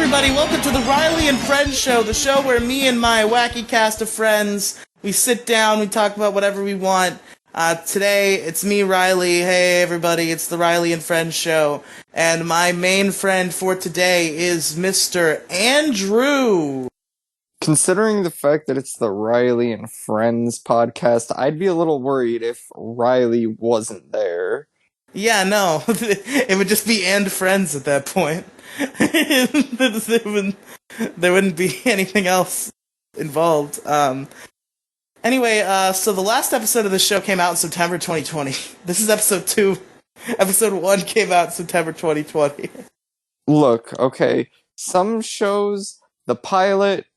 everybody, welcome to the Riely and Friends show, the show where me and my wacky cast of friends, we sit down, we talk about whatever we want. Today, it's me, Riely. Hey, everybody, it's the Riely and Friends show. And my main friend for today is Mr. Andrew. Considering the fact that it's the Riely and Friends podcast, I'd be a little worried if Riely wasn't there. Yeah, no, it would just be and friends at that point. There wouldn't be anything else involved. Anyway, so the last episode of the show came out in September 2020. This is episode 2. Episode 1 came out in September 2020. Look, okay, some shows, the pilot,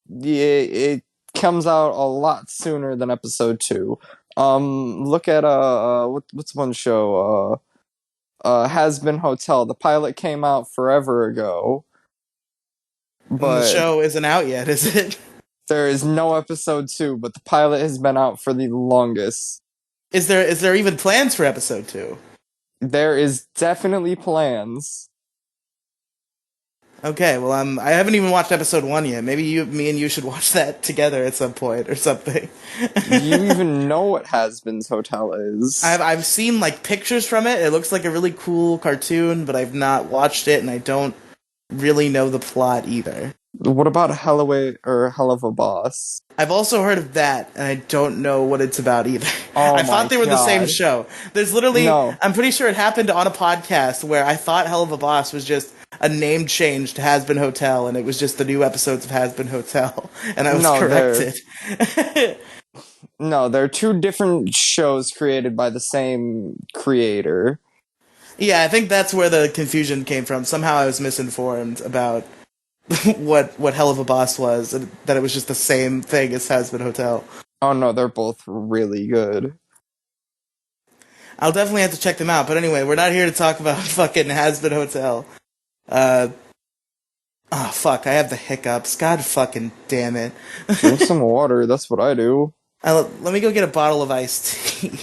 it comes out a lot sooner than episode 2. Look at, what's one show? Has Been Hotel. The pilot came out forever ago. But the show isn't out yet, is it? There is no episode 2, but the pilot has been out for the longest. Is there even plans for episode 2? There is definitely plans. Okay, well, I haven't even watched episode 1 yet. Maybe me and you should watch that together at some point or something. Do you even know what Has Been's Hotel is? I've seen, like, pictures from it. It looks like a really cool cartoon, but I've not watched it, and I don't really know the plot either. What about Hell of a Boss? I've also heard of that, and I don't know what it's about either. Oh I thought they were the same show. There's literally, No. I'm pretty sure it happened on a podcast where I thought Hell of a Boss was just a name change to Has Been Hotel, and it was just the new episodes of Has Been Hotel, and I was corrected. No, they're two different shows created by the same creator. Yeah, I think that's where the confusion came from. Somehow I was misinformed about what Hell of a Boss was, and that it was just the same thing as Has Been Hotel. Oh no, they're both really good. I'll definitely have to check them out, but anyway, we're not here to talk about fucking Has Been Hotel. Fuck, I have the hiccups. God fucking damn it. Drink some water, that's what I do. Let me go get a bottle of iced tea.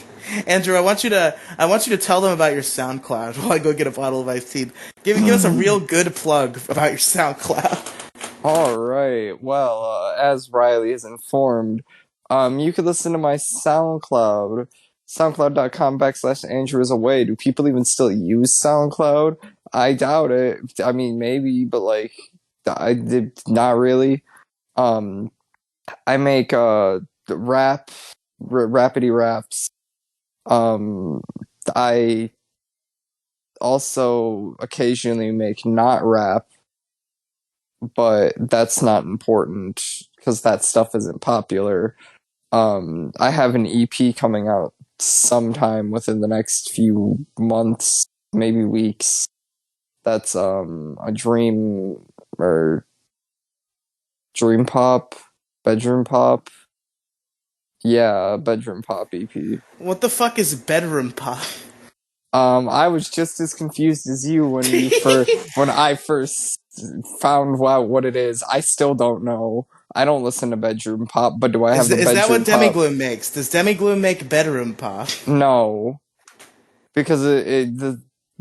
Andrew, I want you to tell them about your SoundCloud while I go get a bottle of iced tea. Give us a real good plug about your SoundCloud. Alright, well, as Riely is informed, you could listen to my SoundCloud, soundcloud.com/Andrew is away. Do people even still use SoundCloud? I doubt it. I mean, maybe, but like, I did not really. I make rapidy raps. I also occasionally make not rap, but that's not important because that stuff isn't popular. I have an EP coming out sometime within the next few months, maybe weeks. That's a dream pop, bedroom pop. Yeah, bedroom pop EP. What the fuck is bedroom pop? I was just as confused as you when I first found out what it is. I still don't know. I don't listen to bedroom pop, but do I have the bedroom pop? Is that what Demi Gloom makes? Does Demi Gloom make bedroom pop? No. Because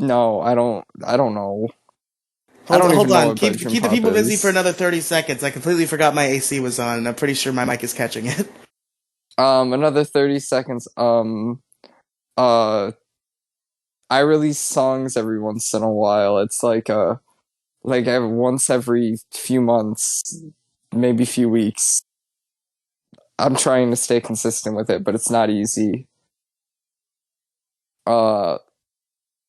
no, I don't know. Hold on. Keep the people busy for another 30 seconds. I completely forgot my AC was on, and I'm pretty sure my mic is catching it. Another 30 seconds. I release songs every once in a while. It's like once every few months, maybe few weeks. I'm trying to stay consistent with it, but it's not easy.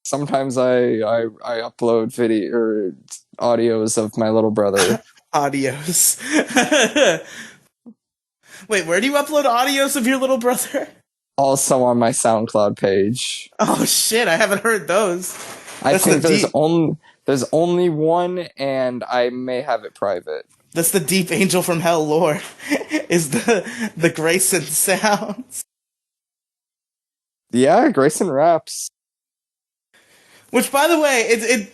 Sometimes I upload video or audios of my little brother. Audios. Wait, where do you upload audios of your little brother? Also on my SoundCloud page. Oh shit, I haven't heard those. I think there's only one, and I may have it private. That's the deep angel from hell lore. Is the Grayson sounds. Yeah, Grayson raps. Which, by the way,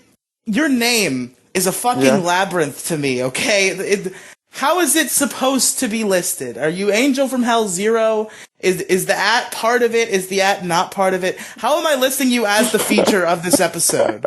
your name is a fucking labyrinth to me, okay? How is it supposed to be listed? Are you Angel from Hell 0? Is the at part of it? Is the at not part of it? How am I listing you as the feature of this episode?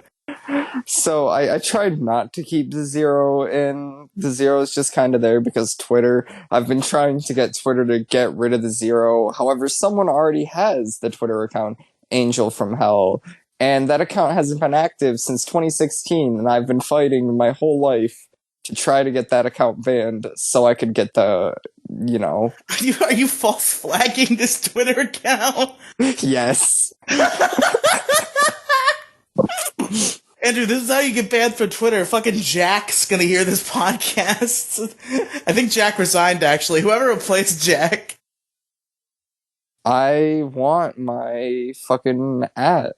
So I tried not to keep the zero in. The zero is just kind of there because Twitter. I've been trying to get Twitter to get rid of the zero. However, someone already has the Twitter account, Angel from Hell. And that account hasn't been active since 2016, and I've been fighting my whole life to try to get that account banned so I could get the, you know. Are you false flagging this Twitter account? Yes. Andrew, this is how you get banned from Twitter. Fucking Jack's gonna hear this podcast. I think Jack resigned, actually. Whoever replaced Jack. I want my fucking @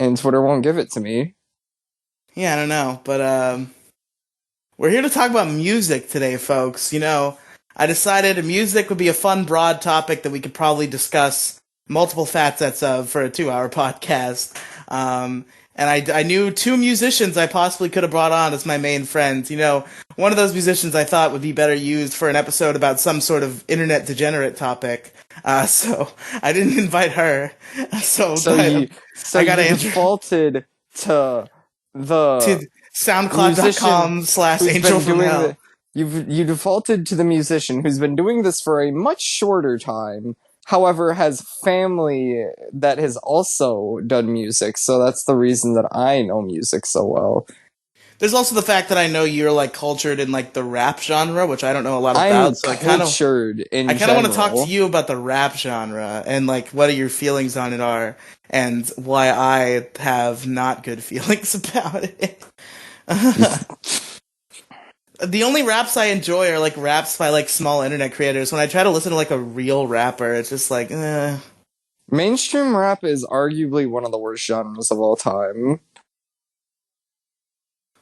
and Twitter won't give it to me. Yeah, I don't know, but we're here to talk about music today, folks. You know, I decided music would be a fun, broad topic that we could probably discuss multiple facets of for a 2-hour podcast. And I knew 2 musicians I possibly could have brought on as my main friends. You know, one of those musicians I thought would be better used for an episode about some sort of internet degenerate topic. So I didn't invite her. So you got Andrew defaulted to the to SoundCloud.com/Angel from Hell. You defaulted to the musician who's been doing this for a much shorter time, however has family that has also done music, so that's the reason that I know music so well. There's also the fact that I know you're like cultured in like the rap genre, which I don't know a lot about. I'm so cultured in I kind of want to talk to you about the rap genre and like what your feelings on it are, and why I have not good feelings about it. The only raps I enjoy are like raps by like small internet creators. When I try to listen to like a real rapper, it's just like, Mainstream rap is arguably one of the worst genres of all time.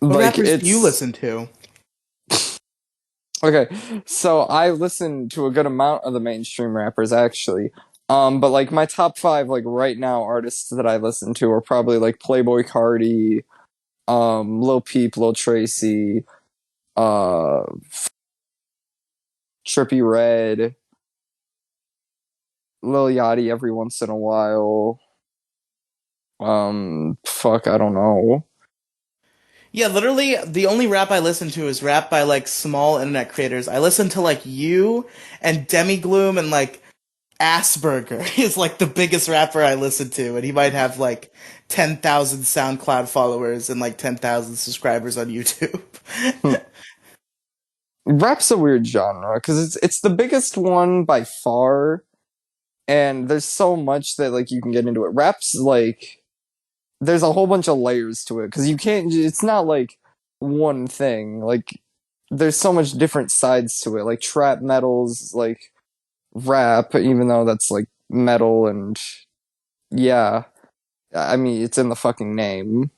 What rappers do you listen to? Okay, so I listen to a good amount of the mainstream rappers, actually. But like my top 5, like right now, artists that I listen to are probably like Playboi Carti, Lil Peep, Lil Tracy, Trippie Redd, Lil Yachty every once in a while. I don't know. Yeah, literally, the only rap I listen to is rap by, like, small internet creators. I listen to, like, you and Demi Gloom and, like, Asperger is, like, the biggest rapper I listen to, and he might have, like, 10,000 SoundCloud followers and, like, 10,000 subscribers on YouTube. Rap's a weird genre, because it's the biggest one by far, and there's so much that, like, you can get into it. Rap's, like... There's a whole bunch of layers to it, because you can't... It's not, like, one thing. Like, there's so much different sides to it. Like, trap metal's, like, rap, even though that's, like, metal, and... Yeah. I mean, it's in the fucking name.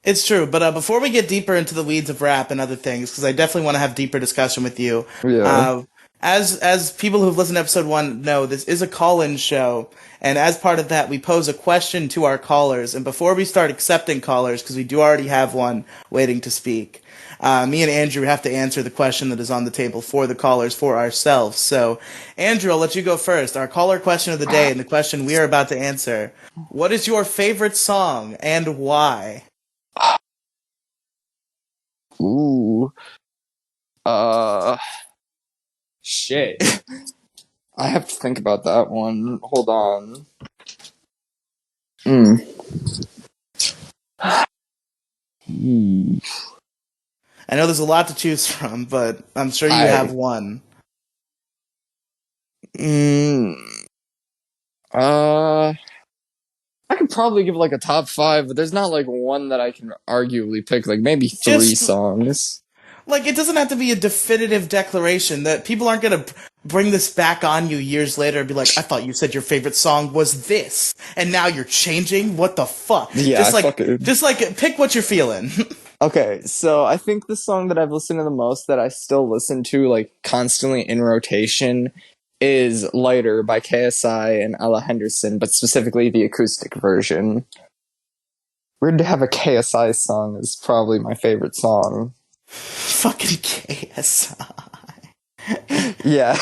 It's true, but before we get deeper into the weeds of rap and other things, because I definitely want to have deeper discussion with you, Yeah. As people who've listened to episode 1 know, this is a call-in show, and as part of that, we pose a question to our callers. And before we start accepting callers, because we do already have one waiting to speak, me and Andrew have to answer the question that is on the table for the callers for ourselves. So, Andrew, I'll let you go first. Our caller question of the day, and the question we are about to answer: what is your favorite song and why? Ooh. Shit. I have to think about that one. Hold on. I know there's a lot to choose from, but I'm sure you have one. I could probably give like a top 5, but there's not like one that I can arguably pick. Like maybe 3 songs. Like, it doesn't have to be a definitive declaration. That people aren't gonna bring this back on you years later and be like, I thought you said your favorite song was this, and now you're changing? What the fuck? Yeah, just like pick what you're feeling. Okay, so I think the song that I've listened to the most, that I still listen to like constantly in rotation, is Lighter by KSI and Ella Henderson, but specifically the acoustic version. Weird to have a KSI song is probably my favorite song. Fucking KSI. Yeah.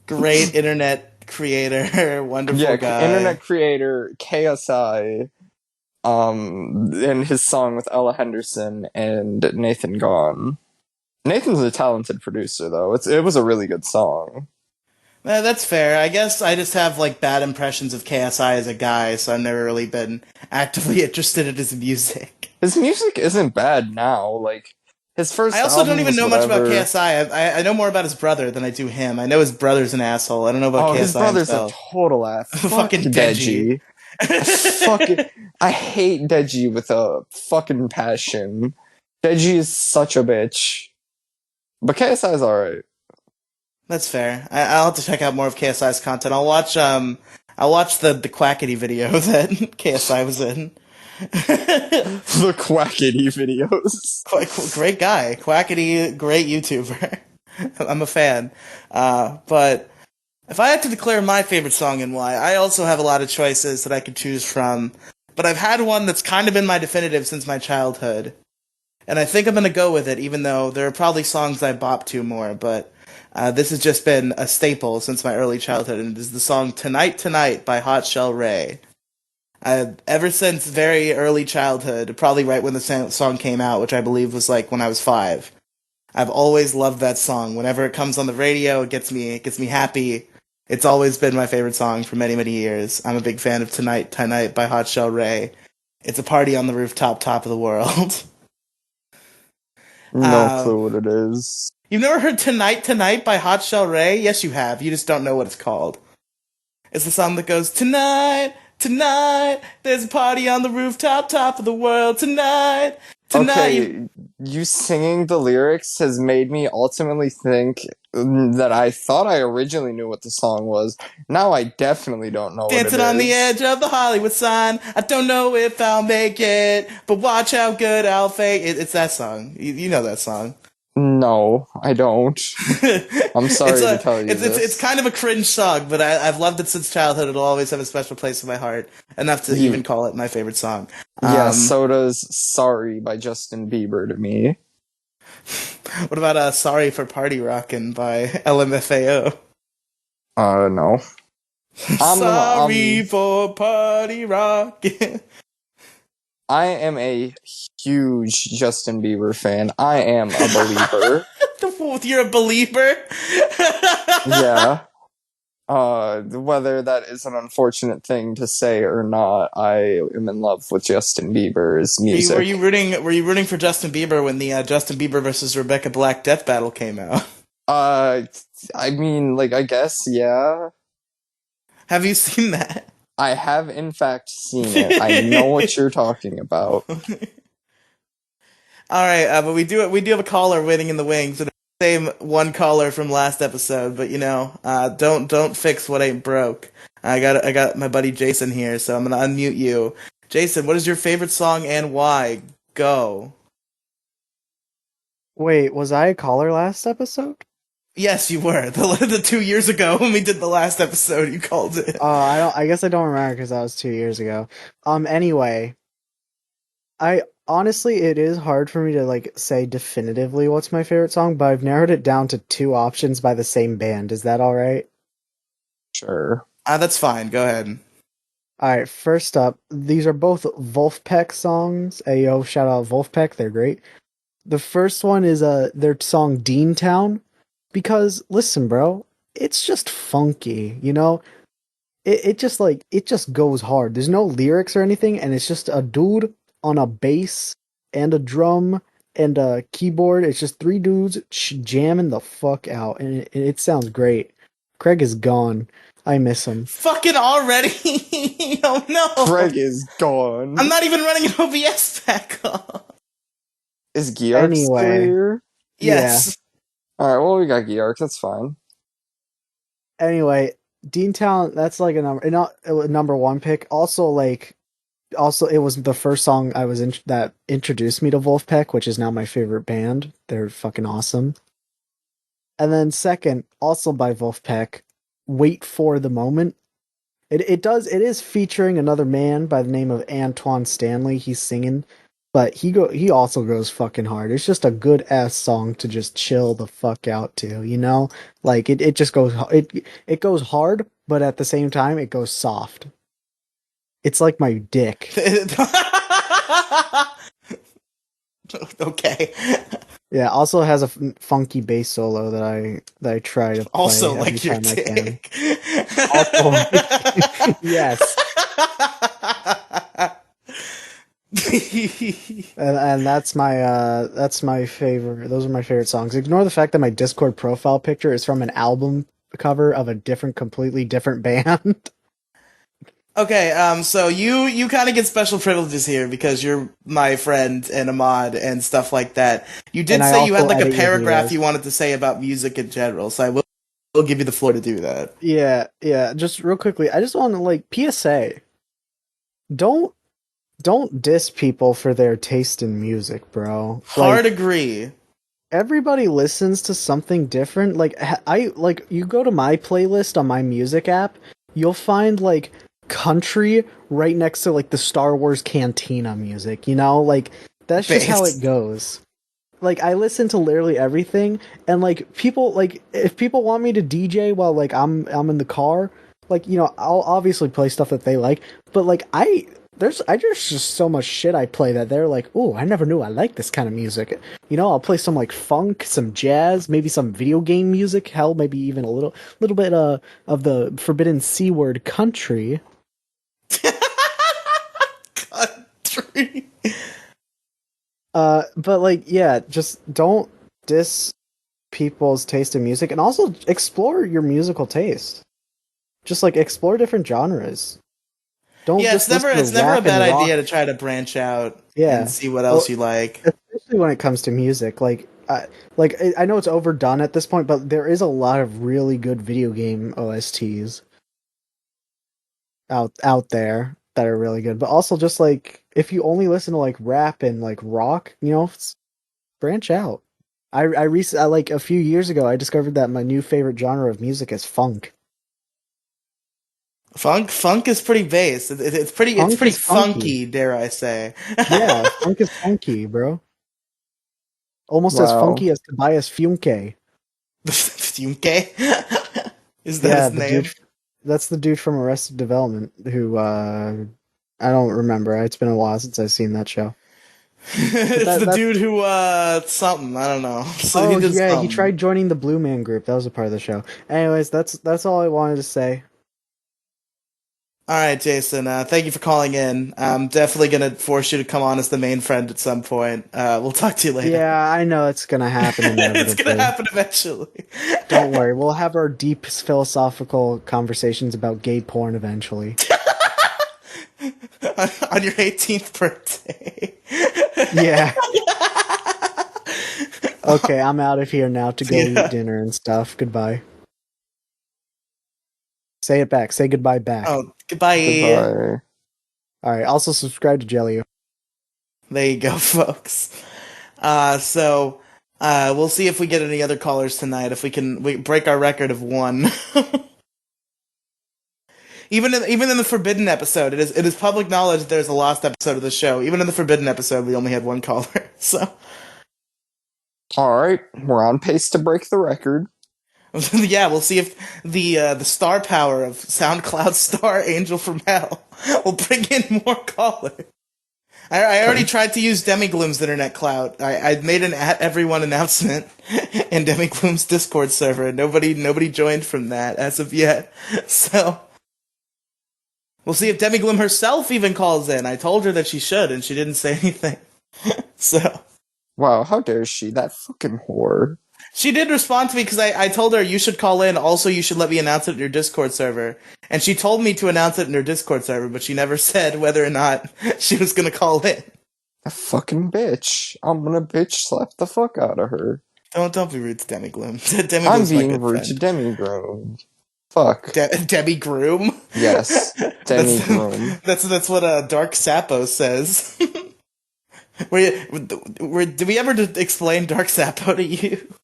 Great internet creator, wonderful guy. Internet creator, KSI. in his song with Ella Henderson and Nathan Gone. Nathan's a talented producer, though. It was a really good song. That's fair. I guess I just have like bad impressions of KSI as a guy, so I've never really been actively interested in his music. His music isn't bad now. Like his I first also don't album even was know much about whatever. KSI. I know more about his brother than I do him. I know his brother's an asshole. I don't know about Oh, his KSI brother's a himself. total ass. Fuck Fucking Deji. Deji. I hate Deji with a fucking passion. Deji is such a bitch. But KSI is alright. That's fair. I'll have to check out more of KSI's content. I'll watch the Quackity video that KSI was in. The Quackity videos. Great guy. Quackity, great YouTuber. I'm a fan. But if I had to declare my favorite song and why, I also have a lot of choices that I could choose from. But I've had one that's kind of been my definitive since my childhood. And I think I'm going to go with it, even though there are probably songs I bop to more. But this has just been a staple since my early childhood, and it is the song Tonight Tonight by Hot Shell Ray. Ever since very early childhood, probably right when the song came out, which I believe was like when I was 5, I've always loved that song. Whenever it comes on the radio, it gets me happy. It's always been my favorite song for many, many years. I'm a big fan of Tonight Tonight by Hot Shell Ray. It's a party on the rooftop, top of the world. No Uh, clue what it is. you've never heard Tonight Tonight by Hot Shell Ray? Yes, you have. You just don't know what it's called. It's the song that goes, Tonight, tonight, there's a party on the rooftop, top of the world. Tonight, tonight. Okay, you singing the lyrics has made me ultimately think that I thought I originally knew what the song was. Now I definitely don't know what it Dancing on the is. edge of the Hollywood sign. I don't know if I'll make it, but watch how good I'll fake it. It's that song. You know that song. No, I don't. I'm sorry to tell you it's this. kind of a cringe song, but I've loved it since childhood. It'll always have a special place in my heart, enough to even call it my favorite song. Yeah, so does Sorry by Justin Bieber to me. What about Sorry for Party Rockin' by LMFAO? No. Sorry for Party Rockin'. I am a huge Justin Bieber fan. I am a believer. You're a believer? Yeah. Whether that is an unfortunate thing to say or not, I am in love with Justin Bieber's music. Were you rooting for Justin Bieber when the Justin Bieber versus Rebecca Black death battle came out? I mean, like, I guess, yeah. Have you seen that? I have, in fact, seen it. I know what you're talking about. All right, but we do have a caller waiting in the wings, and it's the same one caller from last episode. But don't fix what ain't broke. I got my buddy Jason here, so I'm gonna unmute you. Jason, what is your favorite song and why? Go. Wait, was I a caller last episode? Yes, you were. The 2 years ago when we did the last episode, you called it. I guess I don't remember because that was 2 years ago. Anyway, I honestly, it is hard for me to like say definitively what's my favorite song, but I've narrowed it down to 2 options by the same band. Is that all right? Sure. That's fine. Go ahead. All right. First up, these are both Wolfpack songs. Ayo, shout out Wolfpack, they're great. The first one is their song Dean Town, because listen, bro, it's just funky, you know? It just goes hard. There's no lyrics or anything, and it's just a dude on a bass and a drum and a keyboard. It's just three dudes jamming the fuck out, and it sounds great. Craig is gone. I miss him. Fucking already? Oh no! Craig is gone. I'm not even running an OBS back up. Is Georg still Anyway. here? Yes. Alright, well, we got Georg. That's fine. Anyway, Dean Talent, that's like a number one pick. Also, it was the first song that introduced me to Wolfpack, which is now my favorite band. They're fucking awesome. And then second, also by Wolfpack, Wait for the Moment. It is featuring another man by the name of Antoine Stanley. He's singing, but he also goes fucking hard. It's just a good ass song to just chill the fuck out to, you know? Like it just goes it goes hard, but at the same time it goes soft. It's like my dick. Okay. Yeah, also has a funky bass solo that I try to Also play every like your time I can. dick. Also, yes, and that's my favorite. Those are my favorite songs. Ignore the fact that my Discord profile picture is from an album cover of a completely different band. Okay, so you kind of get special privileges here because you're my friend and a mod and stuff like that. You And did I say you had also like a edit your paragraph videos. you wanted to say about music in general, so I will give you the floor to do that. Yeah. Just real quickly, I just want to like PSA. Don't don't diss people for their taste in music, bro. Hard Like agree. everybody listens to something different. Like I like you go to my playlist on my music app, you'll find like country right next to like the Star Wars Cantina music, you know? Like that's just how it Based. goes. Like I listen to literally everything and like people like if people want me to DJ while like I'm in the car, like you know, I'll obviously play stuff that they like, but like there's just so much shit I play that they're like, "Oh, I never knew I like this kind of music." You know, I'll play some like funk, some jazz, maybe some video game music, hell, maybe even a little bit of the forbidden C word country. Country. But like yeah, just don't diss people's taste in music and also explore your musical taste. Just like explore different genres. Don't Yeah, just listen to it's never a rap bad and rock. idea to try to branch out and Yeah. see what Well, else you like. especially when it comes to music. I know it's overdone at this point, but there is a lot of really good video game OSTs out there that are really good. But also just like if you only listen to like rap and like rock, you know, branch out. I like a few years ago I discovered that my new favorite genre of music is funk. Funk is pretty bass. It's Funk pretty is funky. funky, dare I say. Yeah, funk is funky, bro. Almost as Wow. funky as Tobias Funke. Funke? Is that Yeah, his the dude. name? That's the dude from Arrested Development who I don't remember. It's been a while since I've seen that show. But It's the that's dude who something, I don't know. So he oh did yeah, he something. tried joining the Blue Man Group. That was a part of the show. Anyways, that's all I wanted to say. All right, Jason. Thank you for calling in. I'm definitely gonna force you to come on as the main friend at some point. We'll talk to you later. Yeah, I know it's gonna happen It's gonna inevitably. happen eventually. Don't worry, we'll have our deep philosophical conversations about gay porn eventually. On your 18th birthday. Yeah. Okay, I'm out of here now to go eat Yeah. dinner and stuff. Goodbye. Say it back. Say goodbye back. Oh, goodbye. Goodbye. All right. Also subscribe to Jelly. There you go, folks. So we'll see if we get any other callers tonight. If we break our record of one. Even in the Forbidden episode, it is public knowledge that there's a lost episode of the show. Even in the Forbidden episode, we only had one caller. So All right, we're on pace to break the record. yeah, we'll see if the star power of SoundCloud star Angel from Hell will bring in more callers. I already tried to use Demi Gloom's internet clout. I made an at everyone announcement in Demi Gloom's Discord server. Nobody joined from that as of yet. So we'll see if Demi Gloom herself even calls in. I told her that she should, and she didn't say anything. So Wow, how dare she? That fucking whore. she did respond to me because I told her you should call in. Also, you should let me announce it in your Discord server. And she told me to announce it in her Discord server, but she never said whether or not she was going to call in. That fucking bitch. I'm gonna bitch slap the fuck out of her. Don't be rude to Demi Gloom. Demi I'm Gloom's my being good rude friend. to Demi Groom. Fuck. Demi Groom? Yes, Demi That's Groom. that's what Dark Sappo says. Did we ever explain Dark Sappo to you?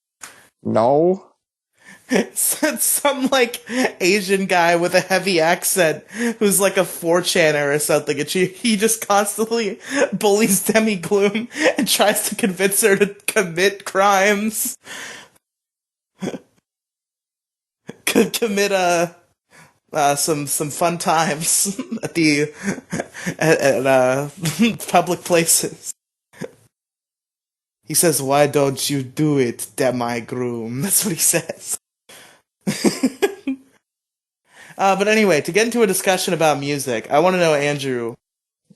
No. Some like Asian guy with a heavy accent who's like a 4chaner or something, and he just constantly bullies Demi Gloom and tries to convince her to commit crimes. Could commit some fun times at the at public places. He says, "Why don't you do it, Demi groom?" That's what he says. But anyway, to get into a discussion about music, I want to know, Andrew,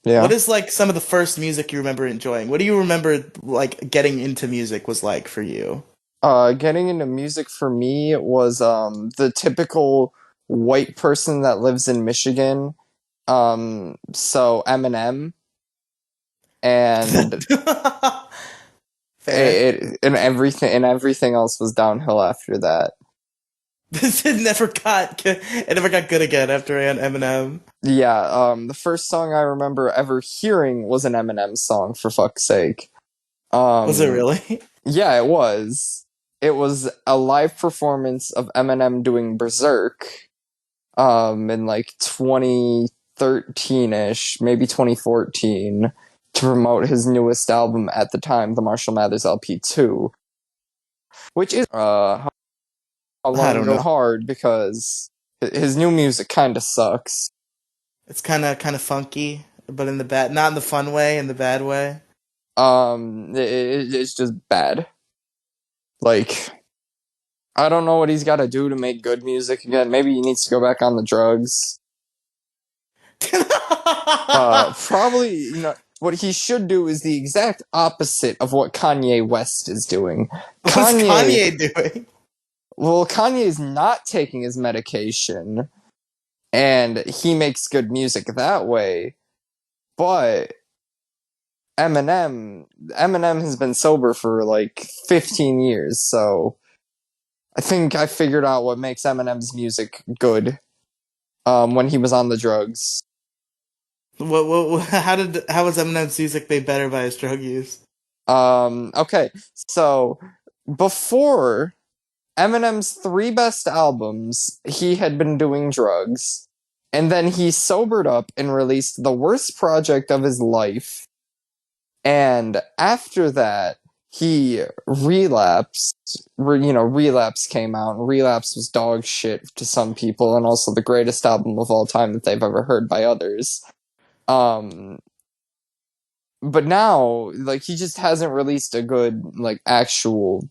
what Yeah. is like some of the first music you remember enjoying? What do you remember like getting into music was like for you? Getting into music for me was the typical white person that lives in Michigan. So Eminem and Fair. and everything else was downhill after that. It never got good again after Eminem. Yeah, the first song I remember ever hearing was an Eminem song, for fuck's sake. Was it Um, really? yeah, it was. It was a live performance of Eminem doing Berserk, in like 2013-ish, maybe 2014, to promote his newest album at the time, the Marshall Mathers LP 2, which is, how I long don't ago know. hard because his new music kind of sucks. It's kind of funky, but in the bad, not in the fun way, in the bad way. It's just bad. Like, I don't know what he's got to do to make good music again. Maybe he needs to go back on the drugs. Probably, what he should do is the exact opposite of what Kanye West is doing. What's Kanye doing? Well, Kanye's not taking his medication, and he makes good music that way. But Eminem has been sober for like 15 years, so I think I figured out what makes Eminem's music good. When he was on the drugs. How was Eminem's music made better by his drug use? Okay, so before Eminem's three best albums, he had been doing drugs, and then he sobered up and released the worst project of his life. And after that, he relapsed. Relapse came out, and Relapse was dog shit to some people, and also the greatest album of all time that they've ever heard by others. But now, like, he just hasn't released a good, like, actual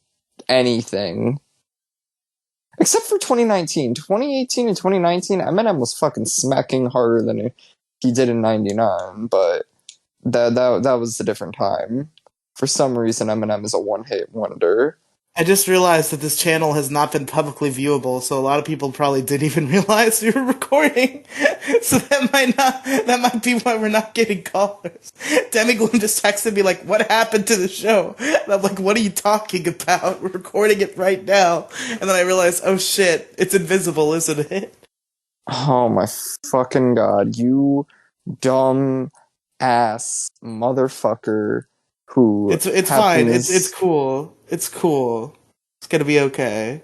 anything. Except for 2019. 2018 and 2019, Eminem was fucking smacking harder than he did in 99, but that was a different time. For some reason, Eminem is a one-hit wonder. I just realized that this channel has not been publicly viewable, so a lot of people probably didn't even realize we were recording. So that might be why we're not getting callers. Demi Gloom just texted me like, "What happened to the show?" And I'm like, "What are you talking about? We're recording it right now." And then I realized, oh shit, it's invisible, isn't it? Oh my fucking god, you dumb ass motherfucker who It's fine. happens... It's cool. It's cool. It's gonna be okay.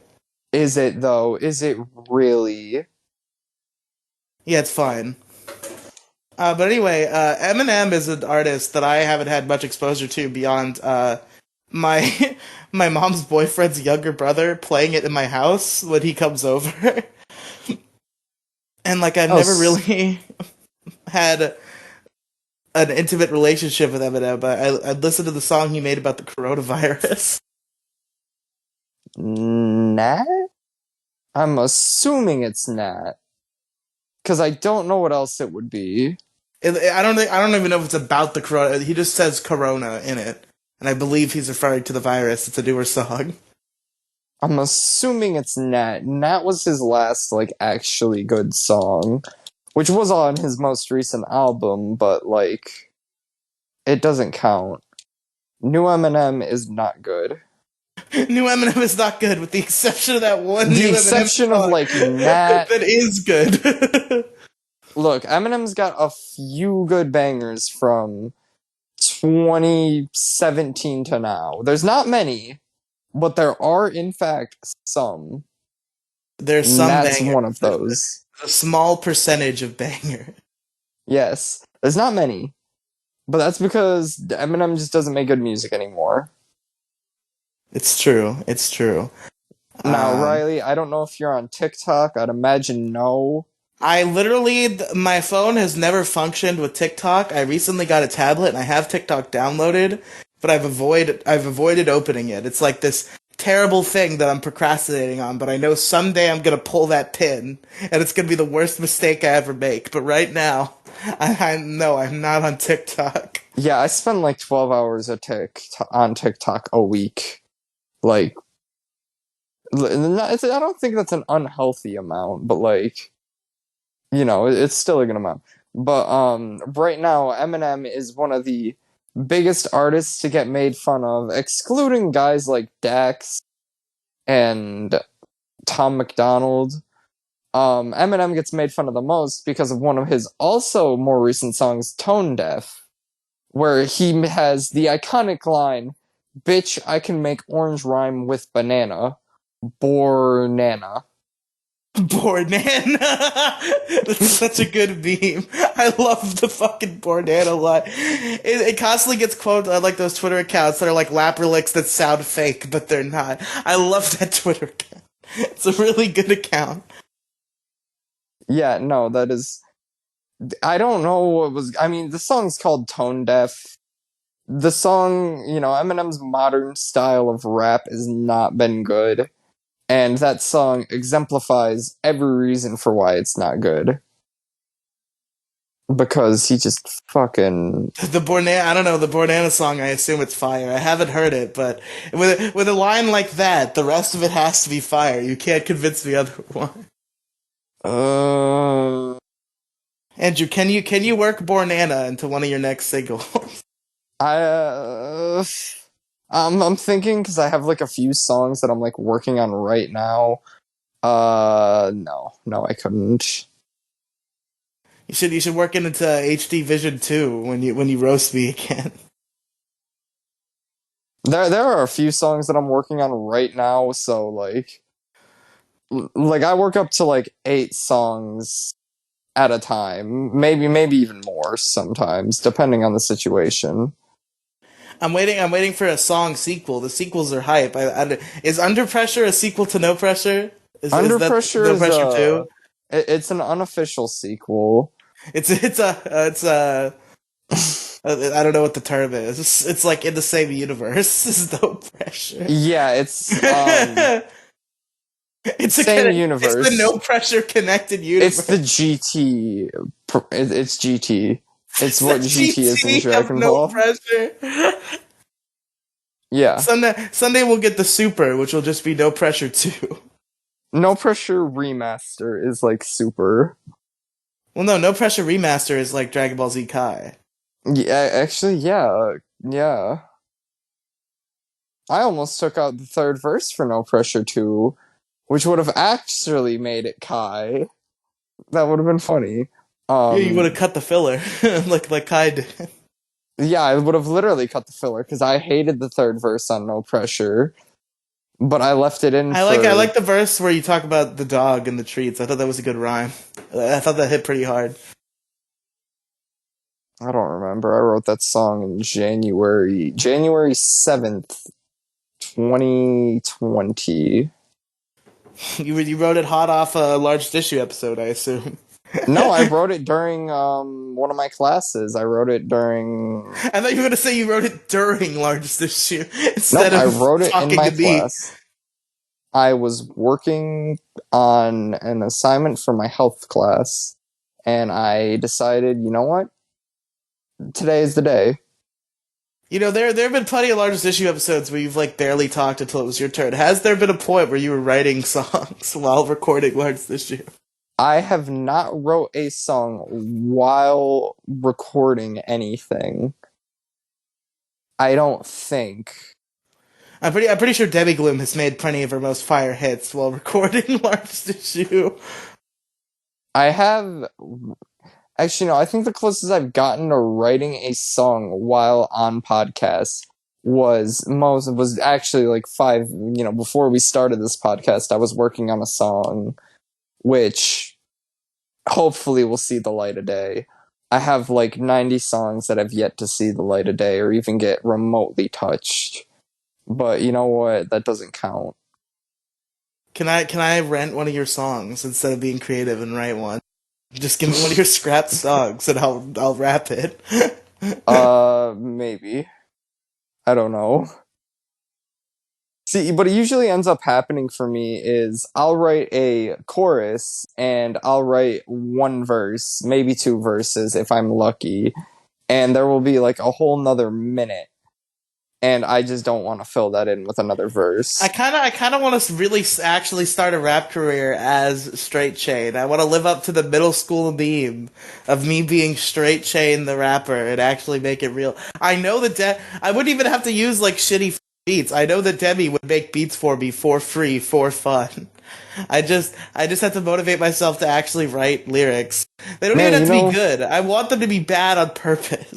Is it though? Is it really? Yeah, it's fine. But anyway, Eminem is an artist that I haven't had much exposure to beyond my my mom's boyfriend's younger brother playing it in my house when he comes over. And like I've Oh, never really had an intimate relationship with Eminem, but I listened to the song he made about the coronavirus. Nat? I'm assuming it's Nat. Because I don't know what else it would be. I don't even know if it's about the corona. He just says corona in it, and I believe he's referring to the virus. It's a newer song. I'm assuming it's Nat. Nat was his last, like, actually good song. Which was on his most recent album, but, like, it doesn't count. New Eminem is not good. New Eminem is not good, with the exception of that one The new exception Eminem of, song like, Nat. that is good. Look, Eminem's got a few good bangers from 2017 to now. There's not many, but there are, in fact, some. There's And some that's banger. one of those. A small percentage of banger. Yes. There's not many. But that's because Eminem just doesn't make good music anymore. It's true. It's true. Now, Riely, I don't know if you're on TikTok. I'd imagine no. I literally, my phone has never functioned with TikTok. I recently got a tablet and I have TikTok downloaded, but I've avoided opening it. It's like this terrible thing that I'm procrastinating on, but I know someday I'm gonna pull that pin, and it's gonna be the worst mistake I ever make. But right now, I know I'm not on TikTok. Yeah, I spend like 12 hours on TikTok a week. Like, I don't think that's an unhealthy amount, but like, it's still a good amount. But right now, Eminem is one of the biggest artists to get made fun of, excluding guys like Dax and Tom McDonald. Eminem gets made fun of the most because of one of his also more recent songs, Tone Deaf, where he has the iconic line, "Bitch, I can make orange rhyme with banana. Bornana." Bornana. That's such a good meme. I love the fucking Bornana line. It constantly gets quoted on like those Twitter accounts that are like lapper licks that sound fake, but they're not. I love that Twitter account. It's a really good account. Yeah, no, that is. I don't know what was. I mean, the song's called Tone Deaf. The song, Eminem's modern style of rap has not been good. And that song exemplifies every reason for why it's not good. Because he just fucking. The Bornana, I don't know, the Bornana song, I assume it's fire. I haven't heard it, but with a line like that, the rest of it has to be fire. You can't convince me otherwise. Uh, Andrew, can you work Bornana into one of your next singles? I. I'm thinking because I have like a few songs that I'm like working on right now. No, I couldn't. You should work it into HD Vision 2 when you roast me again. There are a few songs that I'm working on right now, so like I work up to like 8 songs at a time, maybe even more sometimes, depending on the situation. I'm waiting for a song sequel. The sequels are hype. Is Under Pressure a sequel to No Pressure? Is Under that Pressure No is Pressure 2? it's an unofficial sequel. It's a I don't know what the term is. It's like in the same universe as No Pressure. Yeah, it's It's same it's the universe. No Pressure connected It's the universe. GT. It's GT. It's It's what the GT is in GT of Dragon No Ball. Pressure. Yeah. Sunday we'll get the Super, which will just be No Pressure 2. No Pressure Remaster is like super. Well, no, No Pressure Remaster is like Dragon Ball Z Kai. Yeah, actually, yeah. I almost took out the third verse for No Pressure 2, which would have actually made it Kai. That would have been funny. Yeah, you would have Um, cut the filler, like Kai did. yeah, I would have literally cut the filler because I hated the third verse on No Pressure, but I left it in I for. like the verse where you talk about the dog and the treats. I thought that was a good rhyme. I thought that hit pretty hard. I don't remember. I wrote that song in January 7th, 2020. You wrote it hot off a large tissue episode, I assume. No, I wrote it during one of my classes. I wrote it during. I thought you were gonna say you wrote it during largest issue Nope, instead I of wrote it in talking my to me. class. I was working on an assignment for my health class, and I decided, you know what? Today is the day. You know, there have been plenty of largest issue episodes where you've like barely talked until it was your turn. Has there been a point where you were writing songs while recording largest issue? I have not wrote a song while recording anything. I don't think. I'm pretty sure Demi Gloom has made plenty of her most fire hits while recording largest issue. I have. Actually, no, I think the closest I've gotten to writing a song while on podcast was actually like before we started this podcast, I was working on a song which hopefully will see the light of day. I have like 90 songs that have yet to see the light of day or even get remotely touched. But you know what? That doesn't count. Can I rent one of your songs instead of being creative and write one? Just give me one of your scrap songs and I'll rap it. Maybe. I don't know. See, what usually ends up happening for me is I'll write a chorus and I'll write one verse, maybe two verses if I'm lucky, and there will be like a whole nother minute, and I just don't want to fill that in with another verse. I kind of want to really actually start a rap career as Straight Chain. I want to live up to the middle school meme of me being Straight Chain the rapper and actually make it real. I know that I wouldn't even have to use like shitty beats. I know that Demi would make beats for me for free, for fun. I just have to motivate myself to actually write lyrics. They don't even have to be good. I want them to be bad on purpose.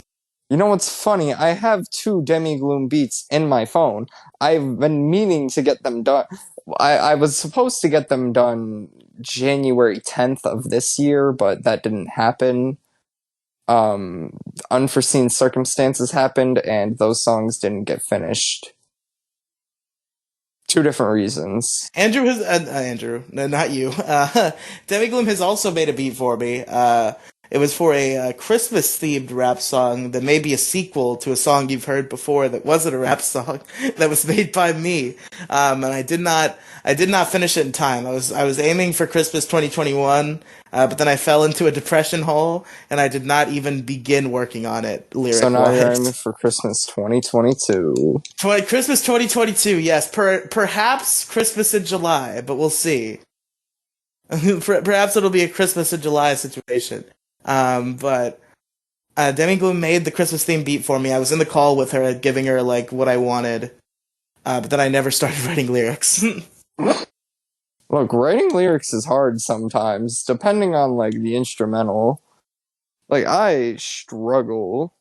You know what's funny? I have 2 Demi Gloom beats in my phone. I've been meaning to get them done. I was supposed to get them done January 10th of this year, but that didn't happen. Unforeseen circumstances happened, and those songs didn't get finished. 2 different reasons. Andrew has Andrew, no, not you. Demi Gloom has also made a beat for me. It was for a Christmas-themed rap song that may be a sequel to a song you've heard before that wasn't a rap song that was made by me. And I did not finish it in time. I was aiming for Christmas 2021, but then I fell into a depression hole, and I did not even begin working on it lyric-wise. So now you're aiming for Christmas 2022. Christmas 2022, yes. Perhaps Christmas in July, but we'll see. Perhaps it'll be a Christmas in July situation. But Demi Gloom made the Christmas theme beat for me. I was in the call with her, giving her like what I wanted, but then I never started writing lyrics. Look, writing lyrics is hard sometimes, depending on like the instrumental. Like I struggle.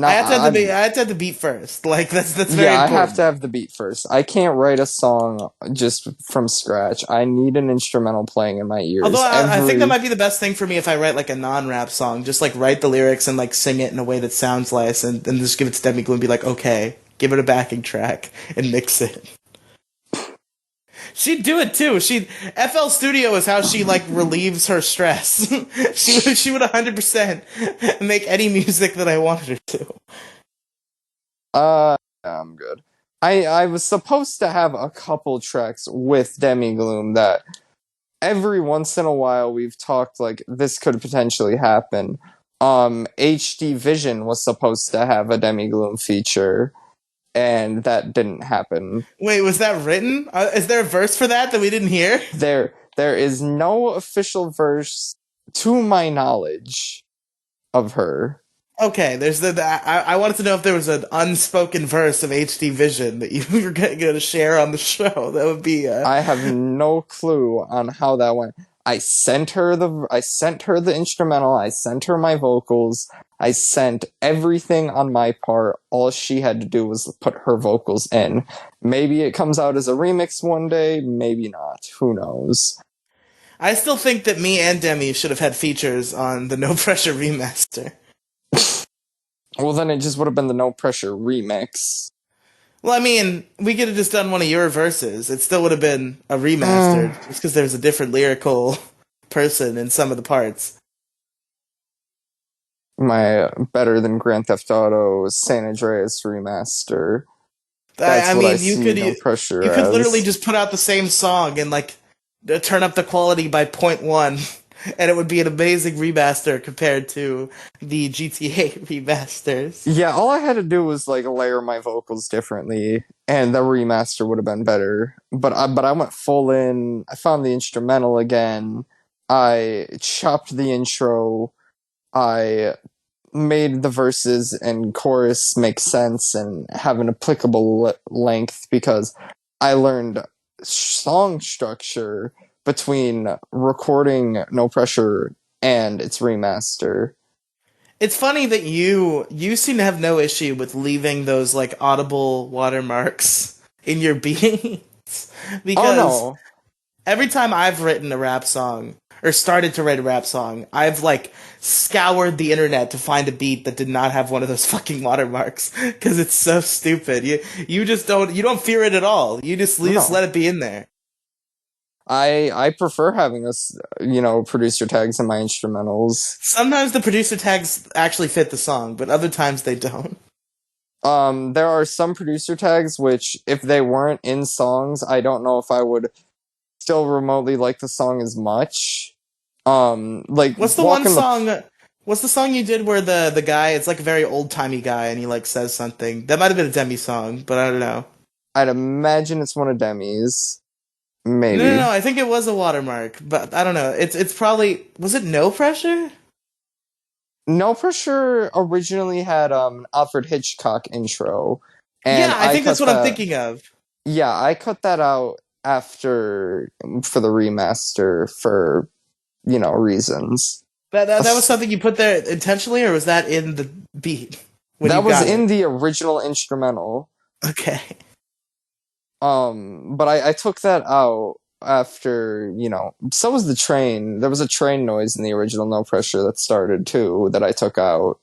I had to have the beat first. Like that's very important. Yeah, I have to have the beat first. I can't write a song just from scratch. I need an instrumental playing in my ears. Although I think that might be the best thing for me if I write like a non-rap song. Just like write the lyrics and like sing it in a way that sounds nice, and just give it to Demi Gloom and be like, okay, give it a backing track and mix it. She'd do it too. FL Studio is how she like relieves her stress. she would 100% make any music that I wanted her to. I'm good. I was supposed to have a couple tracks with Demi Gloom that every once in a while we've talked like this could potentially happen. HD Vision was supposed to have a Demi Gloom feature, and that didn't happen. Wait, was that written? Is there a verse for that we didn't hear? There is no official verse, to my knowledge, of her. Okay, there's I wanted to know if there was an unspoken verse of HD Vision that you were going to share on the show. That would be. I have no clue on how that went. I sent her the instrumental. I sent her my vocals. I sent everything on my part. All she had to do was put her vocals in. Maybe it comes out as a remix one day. Maybe not. Who knows? I still think that me and Demi should have had features on the No Pressure remaster. Well, then it just would have been the No Pressure remix. Well, I mean, we could have just done one of your verses. It still would have been a remaster, just because there's a different lyrical person in some of the parts. My better than Grand Theft Auto San Andreas remaster. I mean, you could literally just put out the same song and like turn up the quality by 0.1. And it would be an amazing remaster compared to the GTA remasters. Yeah, all I had to do was like layer my vocals differently, and the remaster would have been better. But I went full in. I found the instrumental again. I chopped the intro. I made the verses and chorus make sense and have an applicable length because I learned song structure between recording No Pressure and its remaster. It's funny that you seem to have no issue with leaving those like audible watermarks in your beats because every time I've written a rap song or started to write a rap song, I've like scoured the internet to find a beat that did not have one of those fucking watermarks because it's so stupid. You don't fear it at all. You just let it be in there. I prefer having producer tags in my instrumentals. Sometimes the producer tags actually fit the song, but other times they don't. There are some producer tags which, if they weren't in songs, I don't know if I would still remotely like the song as much. Like What's the walk one in the song? What's the song you did where the guy? It's like a very old timey guy, and he like says something. That might have been a Demi song, but I don't know. I'd imagine it's one of Demi's. No. Maybe. I think it was a watermark, but I don't know. It's probably was it No Pressure? No Pressure originally had Alfred Hitchcock intro, Yeah, and I I think that's cut what I'm that. thinking of. Yeah, I cut that out after for the remaster for reasons. That was something you put there intentionally, or was that in the beat when you That was got in it? the original instrumental. Okay. But I took that out after, so was the train. There was a train noise in the original No Pressure that started too that I took out.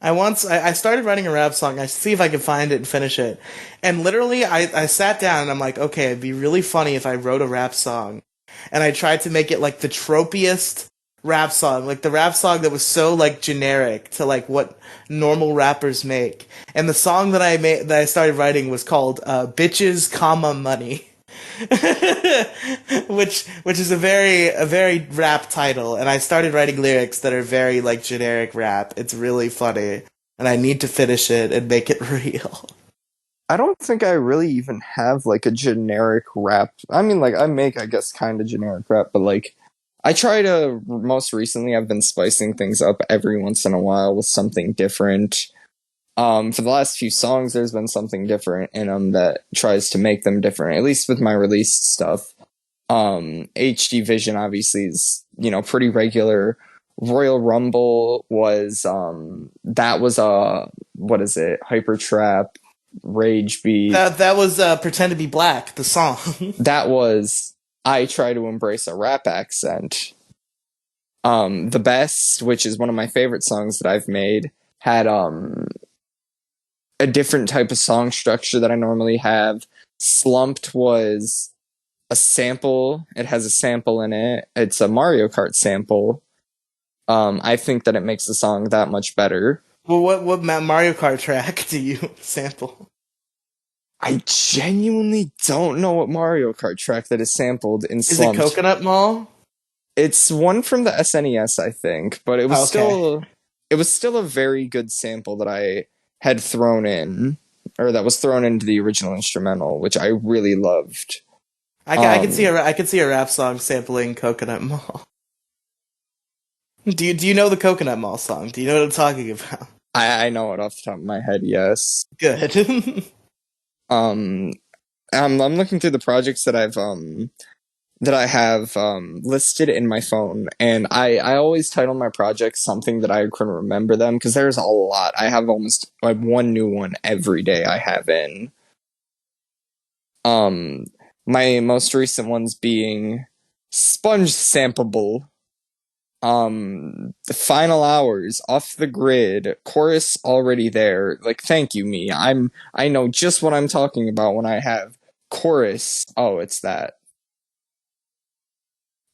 I started writing a rap song. I see if I can find it and finish it. And literally, I sat down and I'm like, okay, it'd be really funny if I wrote a rap song. And I tried to make it like the tropiest rap song, like the rap song that was so like generic to like what normal rappers make. And the song that I started writing was called "Bitches, Comma Money." which is a very rap title, and I started writing lyrics that are very like generic rap. It's really funny, and I need to finish it and make it real. I don't think I really even have like a generic rap. I mean, like I make, I guess, kind of generic rap, but like I try to. Most recently, I've been spicing things up every once in a while with something different. For the last few songs, there's been something different in them that tries to make them different. At least with my released stuff. HD Vision obviously is pretty regular. Royal Rumble was that was a what is it? Hyper Trap, Rage Beat. That was "Pretend to Be Black," the song. That was I Try to Embrace a Rap Accent. The Best, which is one of my favorite songs that I've made, had a different type of song structure that I normally have. Slumped was a sample. It has a sample in it. It's a Mario Kart sample. I think that it makes the song that much better. Well, what Mario Kart track do you sample? I genuinely don't know what Mario Kart track that is sampled in Is it Slumped. Coconut Mall? It's one from the SNES, I think, but it was still a very good sample that I had thrown in, or that was thrown into the original instrumental, which I really loved. I could see a rap song sampling Coconut Mall. Do you know the Coconut Mall song? Do you know what I'm talking about? I know it off the top of my head, yes. Good. I'm looking through the projects that I have listed in my phone, and I always title my projects something that I can remember them, because there's a lot. I have almost like one new one every day I have in. My most recent ones being Sponge Sampleable, the Final Hours, Off the Grid, Chorus Already There. Like, thank you, me. I know just what I'm talking about when I have chorus. Oh, it's that.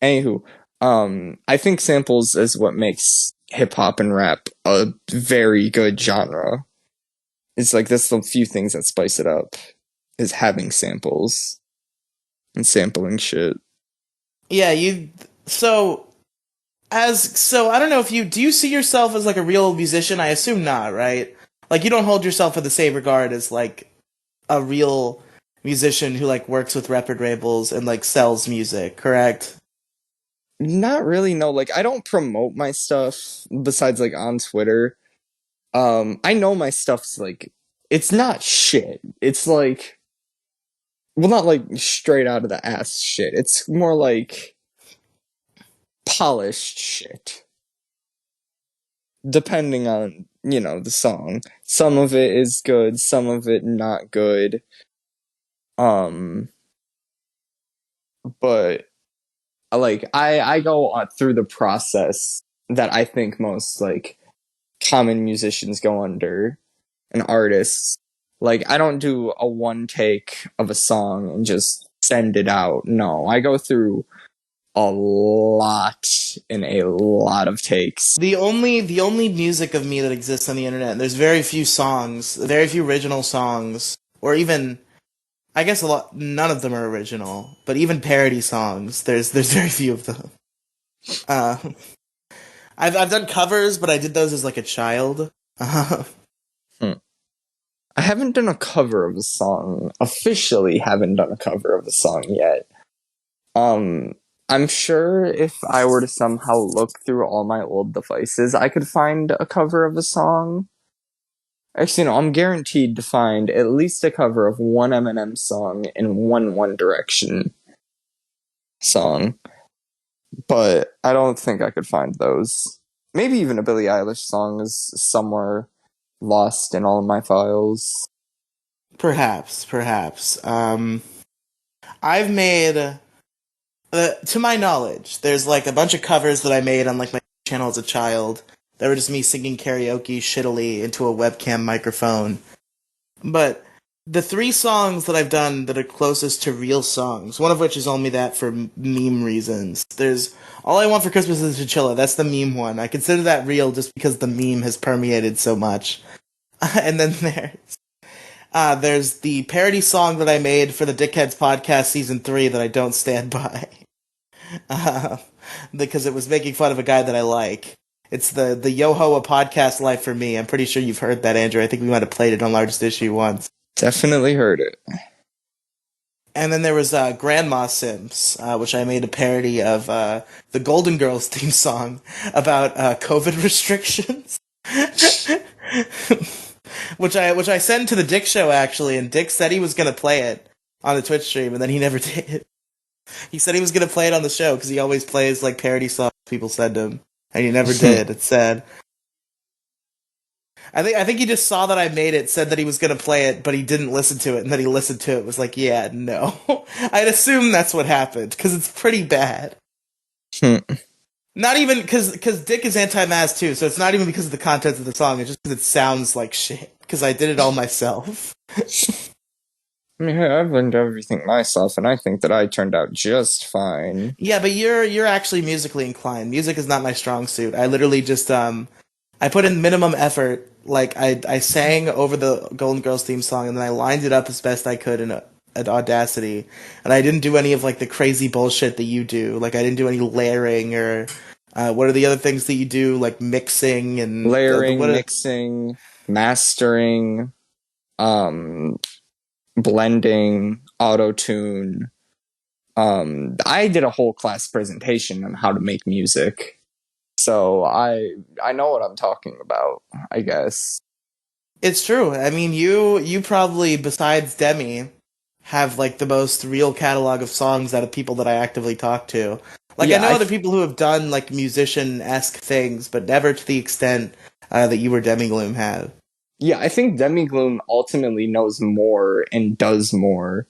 Anywho, I think samples is what makes hip hop and rap a very good genre. It's like that's the few things that spice it up, is having samples and sampling shit. Yeah, so I don't know if do you see yourself as like a real musician? I assume not, right? Like you don't hold yourself in the same regard as like a real musician who like works with record labels and like sells music, correct? Not really, no. Like I don't promote my stuff besides like on Twitter. I know my stuff's like it's not shit. It's like well, not like straight out of the ass shit. It's more like polished shit. Depending on, the song. Some of it is good, some of it not good. But like I go through the process that I think most like common musicians go under, and artists. Like I don't do a one take of a song and just send it out. No, I go through a lot in a lot of takes. The only music of me that exists on the internet, and there's very few songs, very few original songs, or even, I guess none of them are original, but even parody songs, there's very few of them. I've done covers, but I did those as like a child. I haven't done a cover of a song. Officially haven't done a cover of a song yet. I'm sure if I were to somehow look through all my old devices, I could find a cover of a song. Actually, no, I'm guaranteed to find at least a cover of one Eminem song and one Direction song. But I don't think I could find those. Maybe even a Billie Eilish song is somewhere lost in all of my files. Perhaps. I've made, to my knowledge, there's like a bunch of covers that I made on like my channel as a child. That were just me singing karaoke shittily into a webcam microphone. But the 3 songs that I've done that are closest to real songs, one of which is only that for meme reasons. There's All I Want for Christmas is a Chinchilla. That's the meme one. I consider that real just because the meme has permeated so much. And then there's the parody song that I made for the Dickheads podcast season 3 that I don't stand by. Because it was making fun of a guy that I like. It's the Yo-Ho a podcast life for me. I'm pretty sure you've heard that, Andrew. I think we might have played it on Largest Issue once. Definitely heard it. And then there was Grandma Sims, which I made a parody of the Golden Girls theme song about COVID restrictions. which I sent to the Dick Show, actually, and Dick said he was going to play it on the Twitch stream, and then he never did. He said he was going to play it on the show, because he always plays like parody songs people send him. And he never did. It's sad. I think he just saw that I made it, said that he was going to play it, but he didn't listen to it, and then he listened to it, was like, yeah, no. I'd assume that's what happened, because it's pretty bad. Not even, because Dick is anti-mask too, so it's not even because of the content of the song, it's just because it sounds like shit, because I did it all myself. I mean, I've learned everything myself, and I think that I turned out just fine. Yeah, but you're actually musically inclined. Music is not my strong suit. I literally just, I put in minimum effort. Like, I sang over the Golden Girls theme song, and then I lined it up as best I could at Audacity. And I didn't do any of, like, the crazy bullshit that you do. Like, I didn't do any layering, or, what are the other things that you do? Like, mixing and... Layering, mixing, mastering, blending, auto-tune. I did a whole class presentation on how to make music. So I know what I'm talking about, I guess. It's true. I mean, you probably, besides Demi, have like the most real catalog of songs out of people that I actively talk to. Like, yeah, I know other people who have done like musician-esque things, but never to the extent that you or Demi Gloom have. Yeah, I think Demi Gloom ultimately knows more and does more,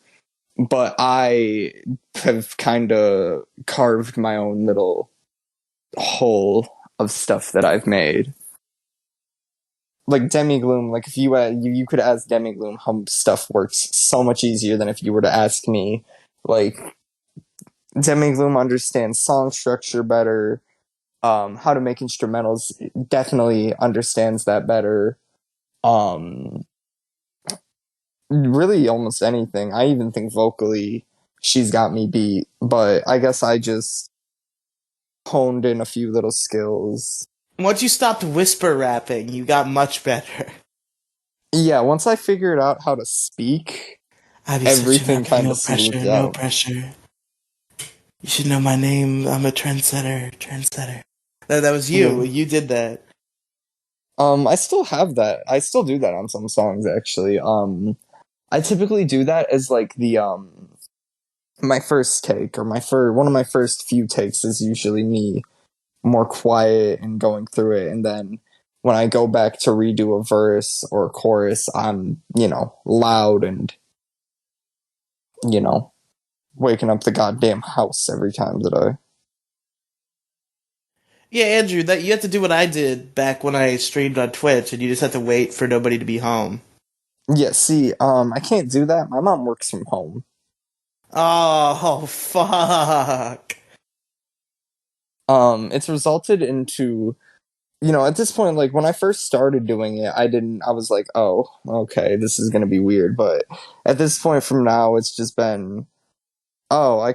but I have kind of carved my own little hole of stuff that I've made. Like Demi Gloom, like if you could ask Demi Gloom how stuff works so much easier than if you were to ask me. Like, Demi Gloom understands song structure better, how to make instrumentals, definitely understands that better. Really almost anything. I even think vocally she's got me beat, but I guess I just honed in a few little skills. Once you stopped whisper rapping, you got much better. Yeah, once I figured out how to speak, everything kind of smoothed out. No pressure. You should know my name. I'm a trendsetter. That was you. Yeah. You did that. I still have that. I still do that on some songs, actually. I typically do that as like the my first take, or one of my first few takes is usually me more quiet and going through it, and then when I go back to redo a verse or a chorus, I'm, loud and, waking up the goddamn house every time that I... Yeah, Andrew, that you have to do what I did back when I streamed on Twitch, and you just have to wait for nobody to be home. Yeah, see, I can't do that. My mom works from home. Oh, fuck. It's resulted into, at this point, like when I first started doing it, I was like, oh, okay, this is gonna be weird. But at this point from now, it's just been, oh,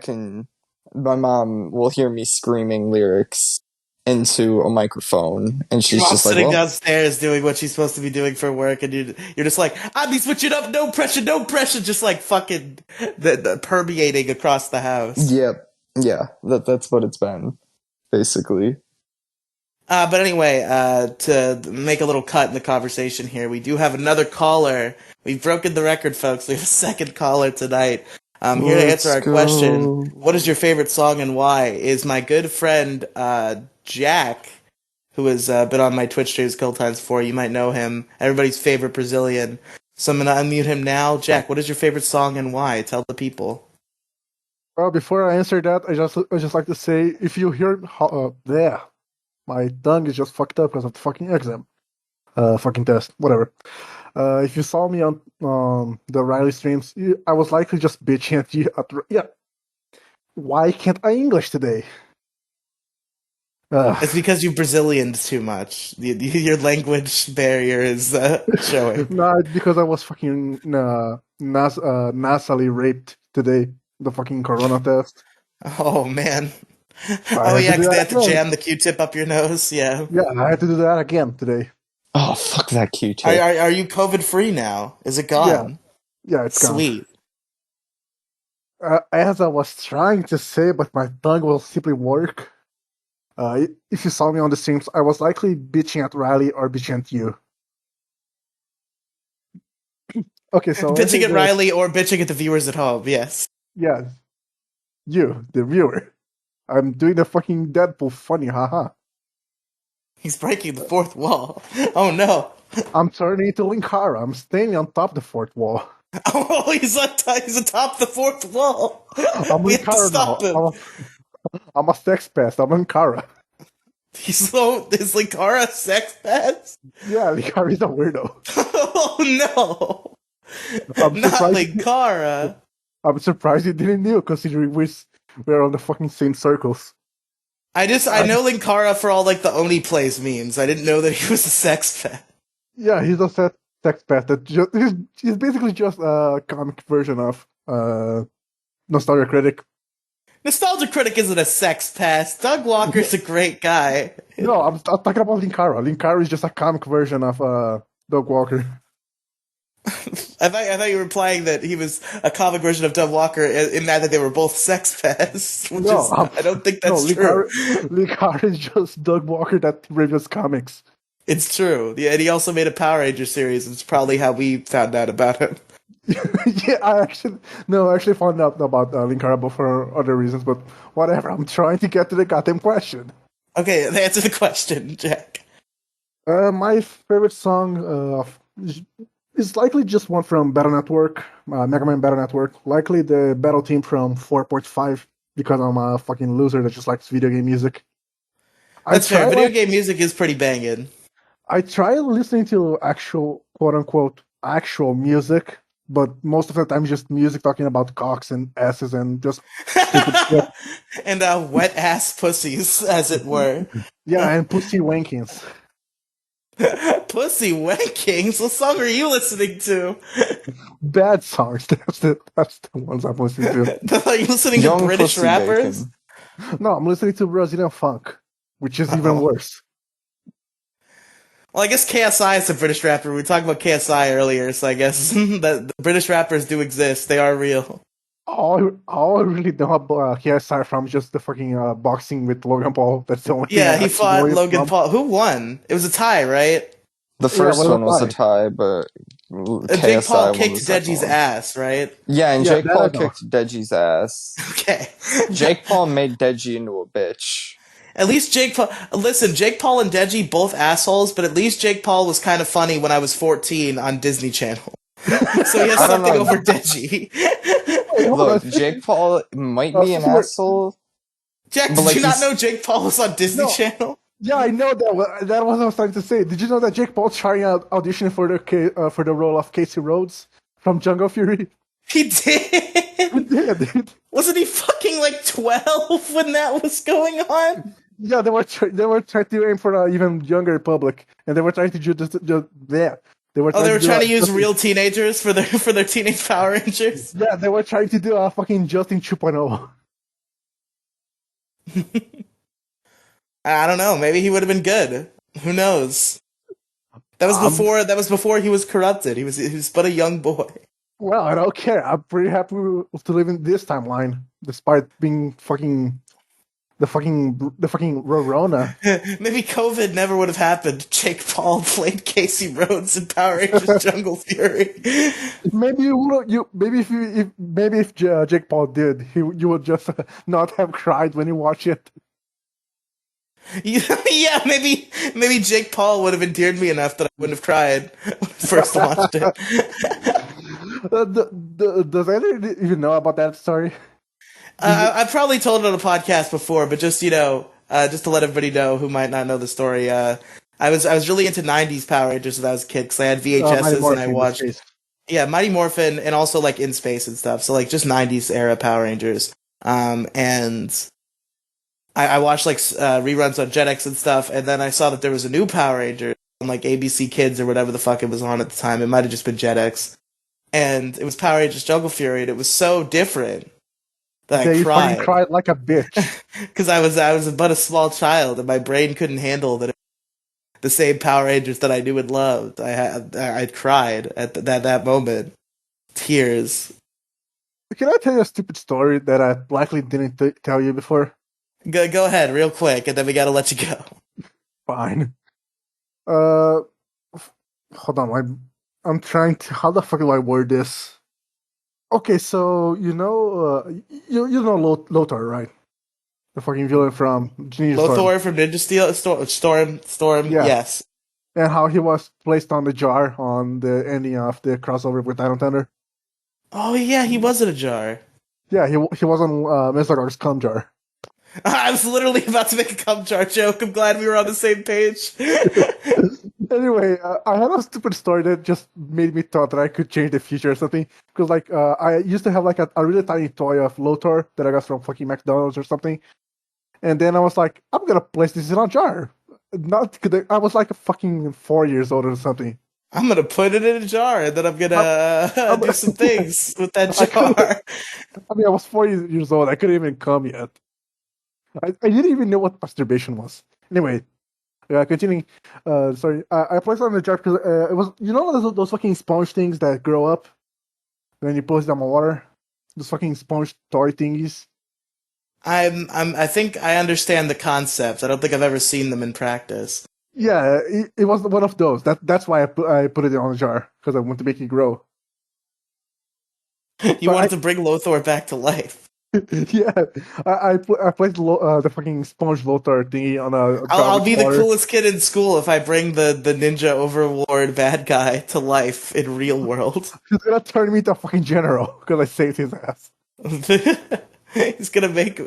my mom will hear me screaming lyrics into a microphone, and Your she's mom's just like, sitting well, downstairs doing what she's supposed to be doing for work, and you're just like, I'll be switching up, no pressure, just like fucking the permeating across the house. yep, yeah, that's what it's been, basically. But anyway, to make a little cut in the conversation here, we do have another caller. We've broken the record, folks. We have a second caller tonight. Here to answer Let's our go. question, what is your favorite song and why? Is my good friend Jack, who has been on my Twitch streams a couple times before. You might know him. Everybody's favorite Brazilian. So I'm going to unmute him now. Jack, what is your favorite song and why? Tell the people. Well, before I answer that, I just like to say, if you hear there, my tongue is just fucked up because of the fucking exam, fucking test, whatever. If you saw me on the Riely streams, I was likely just bitching at you. Yeah, why can't I English today? It's because you Brazilianed too much. Your language barrier is showing. No, it's because I was fucking nasally raped today. The fucking corona test. Oh, man. I Oh, had yeah, to do because they that have to again. jam the Q-tip up your nose. Yeah. Yeah, I had to do that again today. Oh, fuck that Q-tip. Are you COVID-free now? Is it gone? Yeah, it's gone. Sweet. As I was trying to say, but my tongue will simply work. If you saw me on the streams, I was likely bitching at Riely or bitching at you. Okay, so Bitching at Riely or bitching at the viewers at home, yes. Yeah, you, the viewer. I'm doing the fucking Deadpool funny, haha. He's breaking the fourth wall. Oh, no. I'm turning into Linkara. I'm standing on top of the fourth wall. Oh, he's atop the fourth wall. I'm We have to Linkara stop now. him. I'm a sex pest. I'm Linkara. Is Linkara a sex pest? Yeah, Linkara is a weirdo. Oh, no. I'm Not surprised. Linkara. I'm surprised you didn't know, considering we're on the fucking same circles. I know Linkara for all like the Oni plays memes. I didn't know that he was a sex pest. Yeah, he's a sex pest. He's basically just a comic version of Nostalgia Critic. Nostalgia Critic isn't a sex pest. Doug Walker's a great guy. No, I'm talking about Linkara. Linkara is just a comic version of Doug Walker. I thought you were implying that he was a comic version of Doug Walker in that they were both sex pests. I don't think that's true. Linkara is just Doug Walker that reviews comics. It's true. Yeah, and he also made a Power Ranger series. It's probably how we found out about him. Yeah, I actually found out about Linkara for other reasons, but whatever. I'm trying to get to the goddamn question. Okay, answer the question, Jack. My favorite song is likely just one from Battle Network, Mega Man Battle Network. Likely the battle theme from 4.5, because I'm a fucking loser that just likes video game music. That's fair. Video game music is pretty banging. I try listening to actual, quote-unquote, actual music, but most of the time just music talking about cocks and asses and just stupid shit. And wet-ass pussies, as it were. Yeah, and pussy wankings. Pussy wankings? What song are you listening to? Bad songs. That's the ones I'm listening to. Are you listening to British rappers? Bacon. No, I'm listening to Brazilian funk, which is even worse. Well, I guess KSI is a British rapper. We talked about KSI earlier, so I guess that the British rappers do exist. They are real. All I really know about KSI from just the fucking boxing with Logan Paul. That's the only thing. Yeah, he fought Logan Paul. Who won? It was a tie, right? The first one was a tie, but Jake Paul kicked Deji's ass, right? Yeah, and Jake Paul kicked Deji's ass. Okay. Jake Paul made Deji into a bitch. At least Jake Paul... Listen, Jake Paul and Deji, both assholes, but at least Jake Paul was kind of funny when I was 14 on Disney Channel. So he has something over Deji. Look, Jake Paul might be an asshole. Jack, did you not know Jake Paul was on Disney Channel? Yeah, I know that. That was what I was trying to say. Did you know that Jake Paul trying out auditioning for the role of Casey Rhodes from Jungle Fury? He did. Yeah, dude. Wasn't he fucking like 12 when that was going on? Yeah, they were trying to aim for an even younger public, and they were trying to just yeah. They were Oh, they were to do trying to a use Justin, real teenagers for their teenage Power Rangers. yeah, they were trying to do a fucking Justin 2.0. I don't know. Maybe he would have been good. Who knows? That was before. That was before he was corrupted. He was but a young boy. Well, I don't care. I'm pretty happy to live in this timeline, despite being the fucking Rorona. Maybe COVID never would have happened. Jake Paul played Casey Rhodes in Power Rangers Jungle Fury. Maybe if Jake Paul did, you would just not have cried when you watch it. Yeah, maybe Jake Paul would have endeared me enough that I wouldn't have cried when I first watched it. Does anyone even know about that story? I've probably told it on a podcast before, but just just to let everybody know who might not know the story. I was really into '90s Power Rangers when I was a kid because I had VHSs and I watched Mighty Morphin and also like In Space and stuff. So like just '90s era Power Rangers. And I watched like reruns on Jetix and stuff, and then I saw that there was a new Power Ranger on like ABC Kids or whatever the fuck it was on at the time. It might have just been Jetix, and it was Power Rangers Jungle Fury, and it was so different that I cried. You cried like a bitch because I was but a small child, and my brain couldn't handle that. The same Power Rangers that I knew and loved. I cried at that moment, tears. Can I tell you a stupid story that I likely didn't tell you before? Go ahead, real quick, and then we gotta let you go. Fine. Hold on. I'm trying to. How the fuck do I word this? Okay, so you know Lothar, right? The fucking villain from Ninja Lothar from Ninja Steel Storm. Yeah. Yes. And how he was placed on the jar on the ending of the crossover with Dino Thunder. Oh yeah, he was in a jar. Yeah, he was on Mizagor's cum jar. I was literally about to make a cum jar joke. I'm glad we were on the same page. Anyway, I had a stupid story that just made me thought that I could change the future or something. Because like I used to have like a really tiny toy of Lothar that I got from fucking McDonald's or something. And then I was like, I'm gonna place this in a jar. Not I was like a fucking 4 years old or something. I'm gonna put it in a jar, and then I'm gonna do some things with that jar. I was 4 years old. I couldn't even come yet. I didn't even know what masturbation was. Anyway, continuing. Sorry, I placed it on the jar because it was those fucking sponge things that grow up when you place them on water. Those fucking sponge toy thingies. I think I understand the concept. I don't think I've ever seen them in practice. Yeah, it was one of those. That's why I put it on the jar because I want to make it grow. You wanted to bring Lothar back to life. Yeah, I placed the fucking sponge Lothar thingy on a. I'll be the coolest kid in school if I bring the ninja overlord bad guy to life in real world. He's gonna turn me into a fucking general because I saved his ass. He's gonna make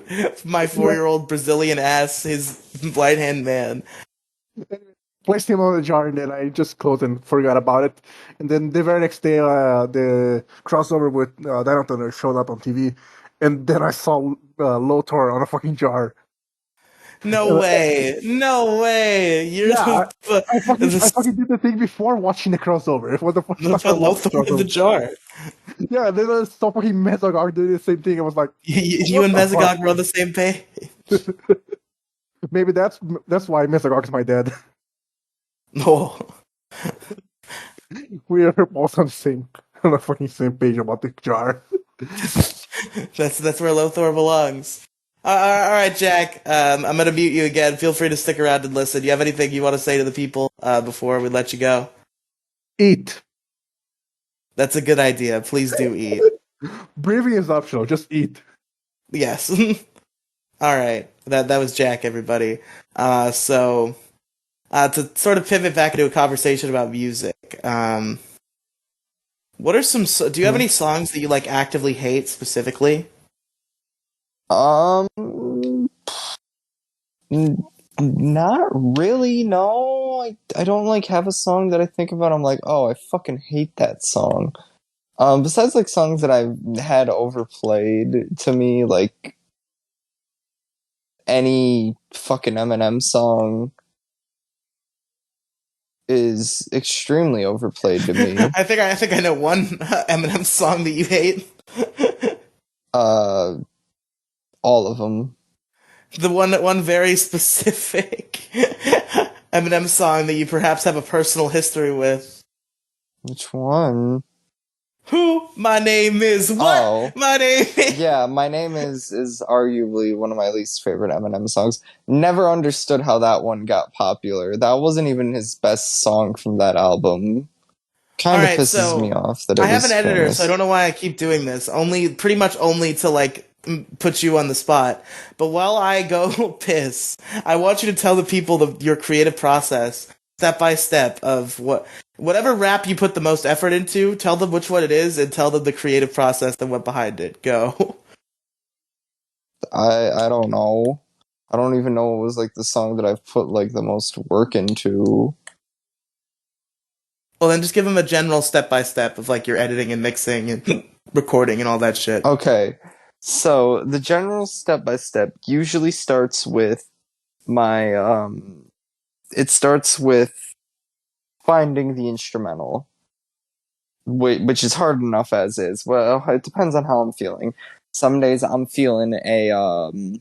my 4-year-old Brazilian ass his right hand man. Placed him on the jar and then I just closed and forgot about it. And then the very next day, the crossover with Dino Thunder showed up on TV. And then I saw Lothar on a fucking jar. No way! No way! I fucking did the thing before watching the crossover. It was the first time Lothar in the jar. Yeah, and then I saw fucking Mesogog doing the same thing. I was like, you and Mesogog were on the same page. Maybe that's why Mesogog's my dad. No. We are both on the fucking same page about the jar. That's where Lothar belongs. All right, Jack. I'm gonna mute you again. Feel free to stick around and listen. Do you have anything you want to say to the people before we let you go? Eat. That's a good idea. Please do eat. Breathing is optional. Just eat. Yes. All right. That was Jack, everybody. So to sort of pivot back into a conversation about music. What are some? Do you have any songs that you like actively hate specifically? Not really. No, I don't like have a song that I think about. I'm like, oh, I fucking hate that song. Besides like songs that I've had overplayed to me, like any fucking Eminem song is extremely overplayed to me. I think I know one Eminem song that you hate. Uh, all of them. The one very specific Eminem song that you perhaps have a personal history with. Which one? Who? My name is what? Oh. My name is... Yeah, My Name is arguably one of my least favorite Eminem songs. Never understood how that one got popular. That wasn't even his best song from that album. Kind of Alright, pisses so me off that it I have was an editor, famous. so I don't know why I keep doing this. Pretty much only to like put you on the spot. But while I go piss, I want you to tell the people your creative process, step by step, of whatever rap you put the most effort into. Tell them which one it is, and tell them the creative process that went behind it. Go. I don't know. I don't even know what was like the song that I've put like the most work into. Well, then just give them a general step by step of like your editing and mixing and recording and all that shit. Okay. So the general step by step usually starts with my it starts with finding the instrumental, which is hard enough as is. Well, it depends on how I'm feeling. Some days I'm feeling an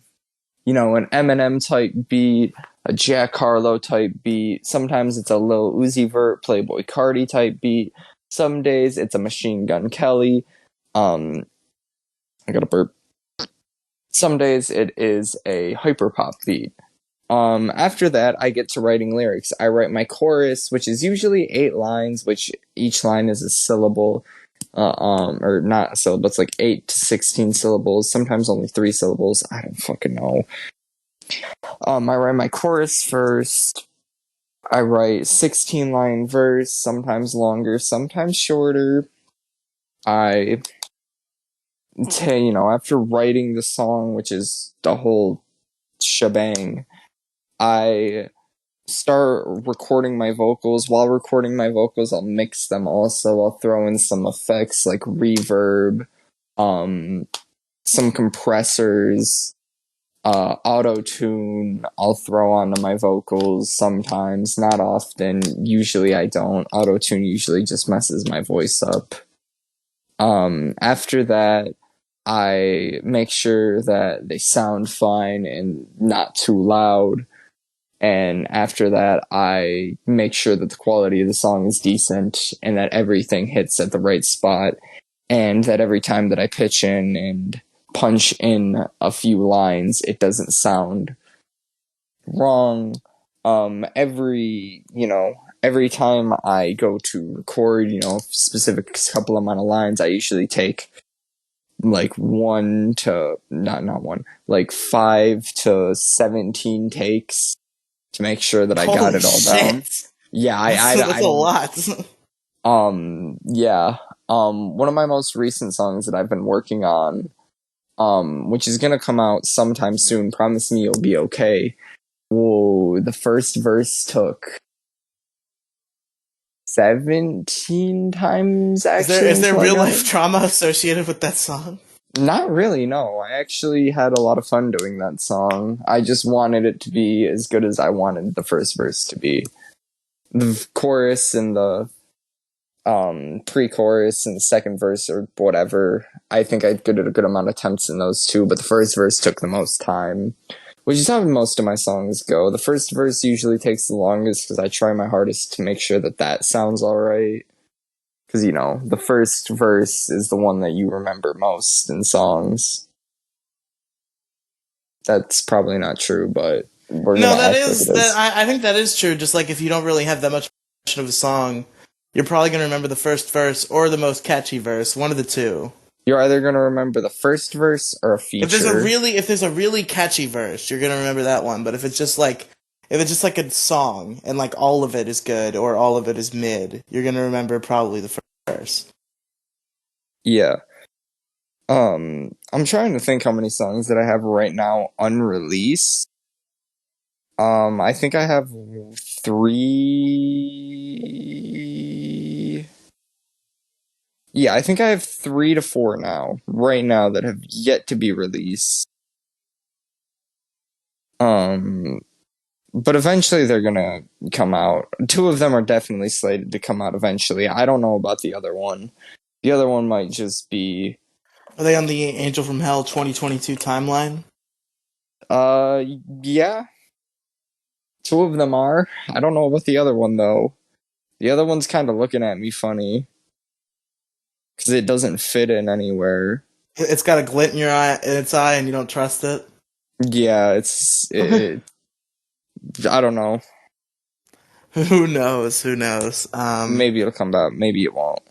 Eminem type beat, a Jack Harlow type beat. Sometimes it's a Lil Uzi Vert, Playboy Cardi type beat. Some days it's a Machine Gun Kelly. I got a burp. Some days it is a hyperpop beat. After that, I get to writing lyrics. I write my chorus, which is usually 8 lines, which each line is a syllable. Or not a syllable, it's like 8 to 16 syllables, sometimes only 3 syllables. I don't fucking know. I write my chorus first. I write 16-line verse, sometimes longer, sometimes shorter. After writing the song, which is the whole shebang, I start recording my vocals. While recording my vocals, I'll mix them also. I'll throw in some effects like reverb, some compressors, auto-tune. I'll throw onto my vocals sometimes, not often. Usually I don't. Auto-tune usually just messes my voice up. After that, I make sure that they sound fine and not too loud. And after that, I make sure that the quality of the song is decent and that everything hits at the right spot. And that every time that I pitch in and punch in a few lines, it doesn't sound wrong. Every time I go to record, specific couple amount of lines, I usually take like 5 to 17 takes to make sure that I got it all down. Yeah, That's a lot. Yeah. One of my most recent songs that I've been working on, which is gonna come out sometime soon, Promise Me You'll Be Okay. Whoa, the first verse took 17 times actually. Is there real life trauma associated with that song? Not really, no. I actually had a lot of fun doing that song. I just wanted it to be as good as I wanted the first verse to be. The chorus and the pre-chorus and the second verse or whatever, I think I did a good amount of attempts in those two, but the first verse took the most time, which is how most of my songs go. The first verse usually takes the longest because I try my hardest to make sure that sounds alright. Because, the first verse is the one that you remember most in songs. That's probably not true, but we're gonna act like it is. I think that is true. Just like if you don't really have that much of a song, you're probably going to remember the first verse or the most catchy verse, one of the two. You're either going to remember the first verse or a feature. If there's a really catchy verse, you're going to remember that one. But if it's just like a song and like all of it is good or all of it is mid, you're going to remember probably the first verse. Yeah. I'm trying to think how many songs that I have right now unreleased. I think I have 3 Yeah, I think I have 3 to 4 right now, that have yet to be released. But eventually they're gonna come out. 2 of them are definitely slated to come out eventually. I don't know about the other one. The other one might just be, Are they on the Angel from Hell 2022 timeline? yeah. 2 of them are. I don't know about the other one though. The other one's kind of looking at me funny because it doesn't fit in anywhere. It's got a glint in its eye, and you don't trust it. Yeah, I don't know. Who knows? Who knows? Maybe it'll come back. Maybe it won't.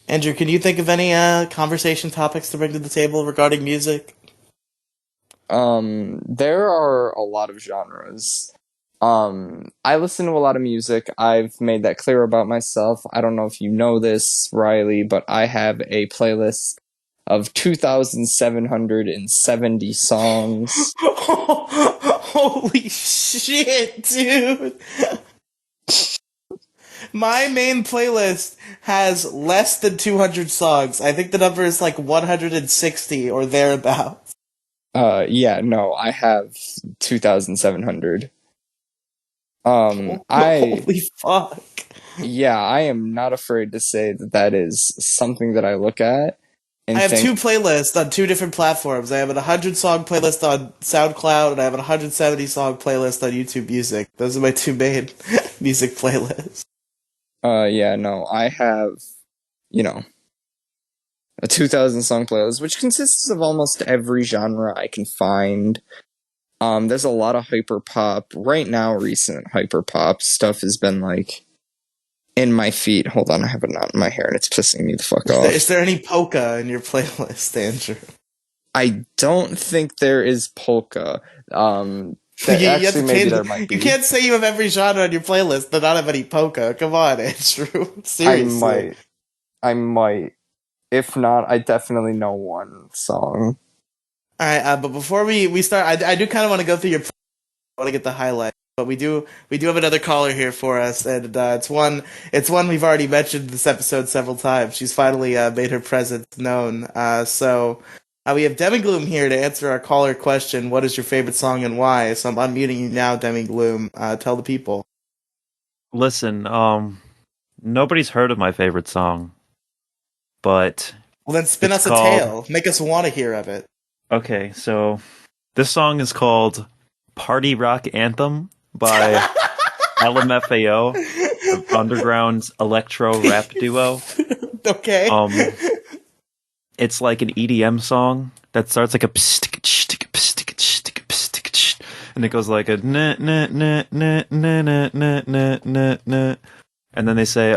Andrew, can you think of any conversation topics to bring to the table regarding music? There are a lot of genres. I listen to a lot of music. I've made that clear about myself. I don't know if you know this, Riely, but I have a playlist of 2,770 songs. Holy shit, dude! My main playlist has less than 200 songs. I think the number is like 160 or thereabouts. Yeah, no, I have 2,700. Holy fuck. Yeah, I am not afraid to say that is something that I look at and I have think, 2 playlists on 2 different platforms. I have a 100-song playlist on SoundCloud, and I have a 170-song playlist on YouTube Music. Those are my 2 main music playlists. yeah, no, I have, a 2,000 song playlist, which consists of almost every genre I can find. There's a lot of hyper pop. Right now, recent hyper pop stuff has been like in my feet. Hold on, I have a knot in my hair and it's pissing me the fuck off. Is there any polka in your playlist, Andrew? I don't think there is polka. Maybe there might be. You can't say you have every genre on your playlist but not have any polka. Come on, Andrew. Seriously. I might. If not, I definitely know one song. Alright, but before we start, I do kind of want to go through your playlist. I want to get the highlights. But we do have another caller here for us, and it's one we've already mentioned this episode several times. She's finally made her presence known. So we have Demi Gloom here to answer our caller question: what is your favorite song and why? So I'm unmuting you now, Demi Gloom. Tell the people. Listen, nobody's heard of my favorite song, but Well, then spin us a tale. Make us want to hear of it. Okay, so this song is called "Party Rock Anthem" by LMFAO, the underground electro rap duo. Okay. It's like an EDM song that starts like a and it goes like a na na na na na na na na na, and then they say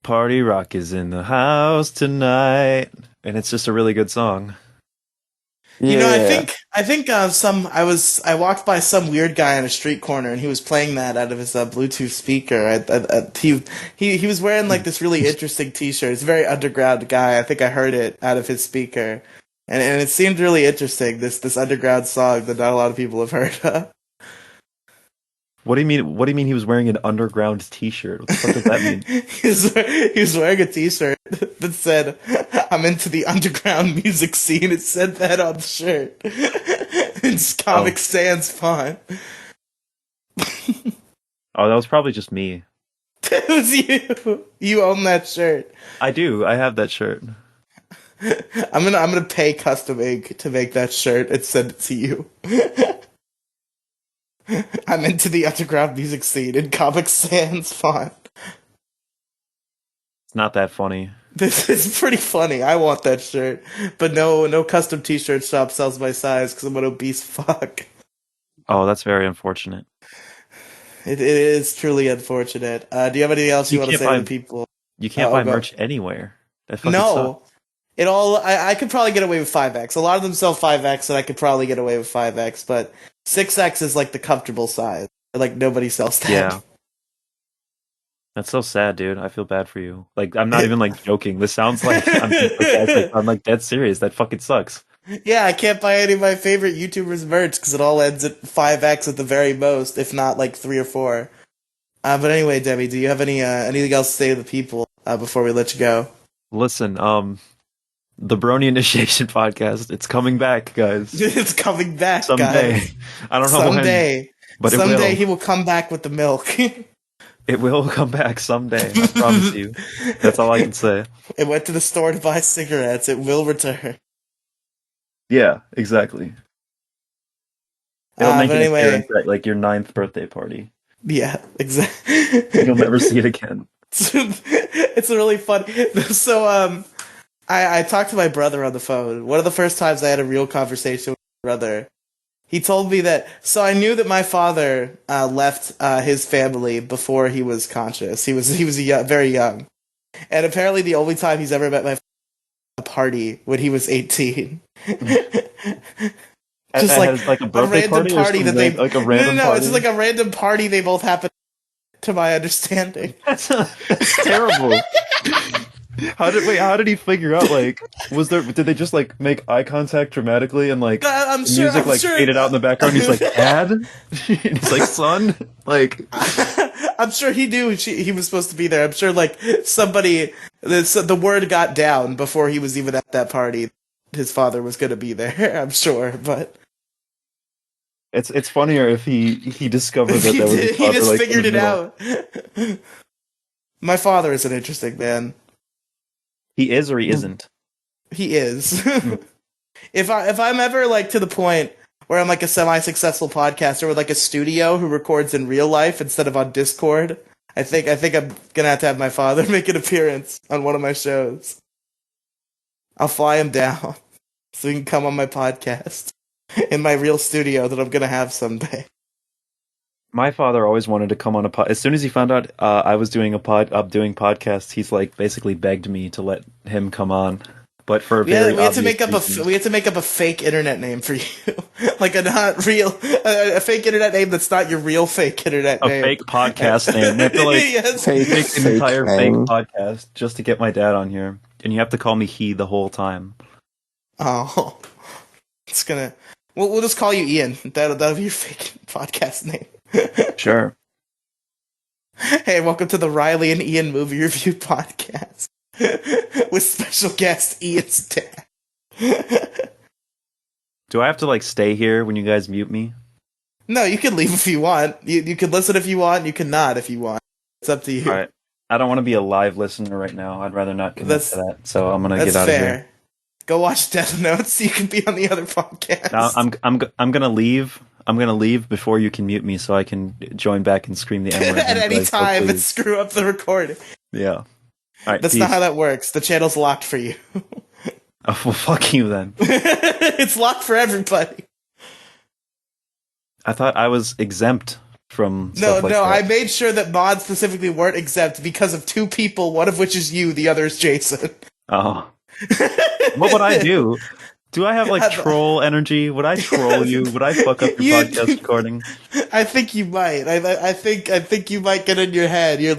"Party Rock is in the house tonight," and it's just a really good song. You know, I think I walked by some weird guy on a street corner and he was playing that out of his Bluetooth speaker. He was wearing like this really interesting T-shirt. It's a very underground guy. I think I heard it out of his speaker, and it seemed really interesting. This underground song that not a lot of people have heard of. What do you mean? What do you mean he was wearing an underground T-shirt? What the fuck does that mean? he was wearing a T-shirt that said, "I'm into the underground music scene." It said that on the shirt. It's Comic Sans font. Oh, that was probably just me. It was you. You own that shirt. I do. I have that shirt. I'm gonna pay Custom Ink to make that shirt and send it to you. I'm into the underground music scene in Comic Sans font. It's not that funny. This is pretty funny. I want that shirt, but no custom T-shirt shop sells my size because I'm an obese fuck. Oh, that's very unfortunate. It is truly unfortunate. Do you have anything else you want to say to the people? You can't buy merch anywhere. That fucking sucks. I could probably get away with 5X. A lot of them sell 5X, and I could probably get away with 5X, but 6X is like the comfortable size. Like nobody sells that. Yeah. That's so sad, dude. I feel bad for you. Like, I'm not even like joking. This sounds like I'm like dead serious. That fucking sucks. Yeah, I can't buy any of my favorite YouTubers' merch because it all ends at 5X at the very most, if not like 3 or 4. But anyway, Demi, do you have anything else to say to the people before we let you go? Listen, the Brony Initiation podcast, it's coming back, guys. It's coming back, Someday. guys. I don't know when, Someday. but it Someday will. he will come back with the milk. It will come back someday. I promise you. That's all I can say. It went to the store to buy cigarettes. It will return. Yeah, exactly. It'll make but an anyway, appearance at like your 9th birthday party. yeah, exactly. You'll never see it again. It's really fun. So, I talked to my brother on the phone. One of the first times I had a real conversation with my brother. He told me that, so I knew that my father left his family before he was conscious. He was very young. And apparently the only time he's ever met my father at a party when he was 18. Just like a birthday random party that they like a random no, party. it's just like a random party they both happened to my understanding. That's terrible. How did he figure out, like, did they just like make eye contact dramatically and like music faded out in the background? He's like, Dad? He's like, son? Like, I'm sure he knew he was supposed to be there. I'm sure like the word got down before he was even at that party. His father was going to be there, I'm sure, but it's funnier if he discovered that there was a he father, just like, in figured the it middle. out. My father is an interesting man. He is or he isn't? He is. If I'm ever like to the point where I'm like a semi-successful podcaster with like a studio who records in real life instead of on Discord, I think I'm gonna have to have my father make an appearance on one of my shows. I'll fly him down so he can come on my podcast in my real studio that I'm gonna have someday. My father always wanted to come on a pod. As soon as he found out I was doing doing podcasts, he's like basically begged me to let him come on. But for we had to make up a fake internet name for you, like a not real, a fake internet name that's not your real fake internet name. A fake podcast name. We have to like Yes. make an entire fake name. podcast just to get my dad on here, and you have to call me he the whole time. Oh, it's gonna. We'll just call you Ian. That'll be your fake podcast name. Sure. Hey, welcome to the Riely and Ian movie review podcast with special guest Ian's dad. Do I have to like stay here when you guys mute me? No, you can leave if you want. You can listen if you want. You can not if you want. It's up to you. All right. I don't want to be a live listener right now. I'd rather not commit to that. So I'm gonna get out fair. of here. Go watch Death Note so you can be on the other podcast. Now, I'm gonna leave. I'm gonna leave before you can mute me, so I can join back and scream the N-word at any like, time oh, and screw up the recording. Yeah. All right. That's peace. not how that works. The channel's locked for you. Oh, well, fuck you then. It's locked for everybody. I thought I was exempt from No, stuff like that. I made sure that mods specifically weren't exempt because of two people, one of which is you, the other is Jason. Oh. What would I do? Do I have like troll energy? Would I troll you? Would I fuck up your podcast recording? I think you might. I think you might get in your head, your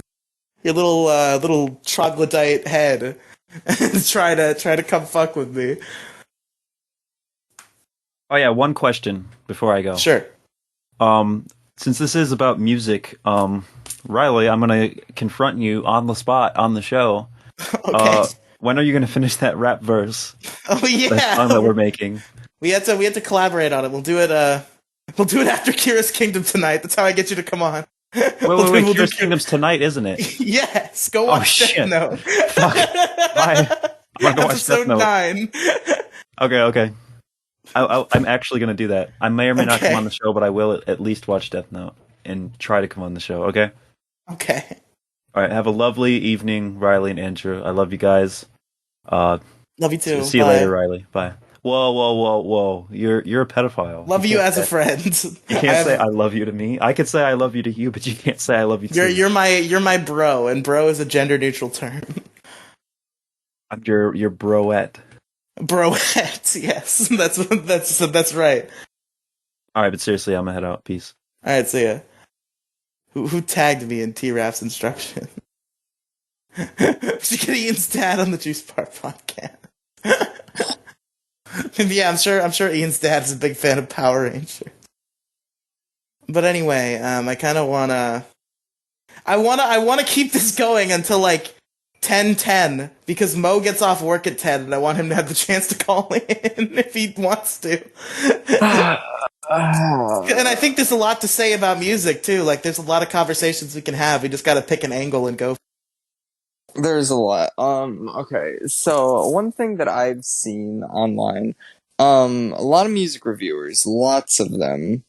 little troglodyte head, and try to come fuck with me. Oh yeah, one question before I go. Sure. Since this is about music, Riely, I'm gonna confront you on the spot on the show. Okay. When are you gonna finish that rap verse? Oh yeah, That song that we're making. We had to collaborate on it. We'll do it after Kira's Kingdom tonight. That's how I get you to come on. Wait, Kira's Kingdom's tonight, isn't it? Yes, go watch Death Note. Fuck. Bye. I'm gonna go watch Death Episode Note. 9. Okay. I'm actually gonna do that. I may or may not Okay. come on the show, but I will at least watch Death Note and try to come on the show. Okay. Okay. All right. Have a lovely evening, Riely and Andrew. I love you guys. Love you too. See you Bye. later, Riely. Bye. Whoa! You're a pedophile. Love you as a friend. friend. You can't say I love you to me. I could say I love you to you, but you can't say I love you to me. You're my bro, and bro is a gender neutral term. I'm your broette. Broette, yes, that's right. All right, but seriously, I'm gonna head out. Peace. All right, see ya. Who tagged me in T-Rap's instruction? We should get Ian's dad on the Juice Bar podcast. Yeah, I'm sure Ian's dad is a big fan of Power Rangers. But anyway, I kind of wanna keep this going until like 10:10 because Mo gets off work at 10 and I want him to have the chance to call in if he wants to. And I think there's a lot to say about music too. Like there's a lot of conversations we can have. We just got to pick an angle and go. There's a lot. Okay. So one thing that I've seen online, a lot of music reviewers, lots of them.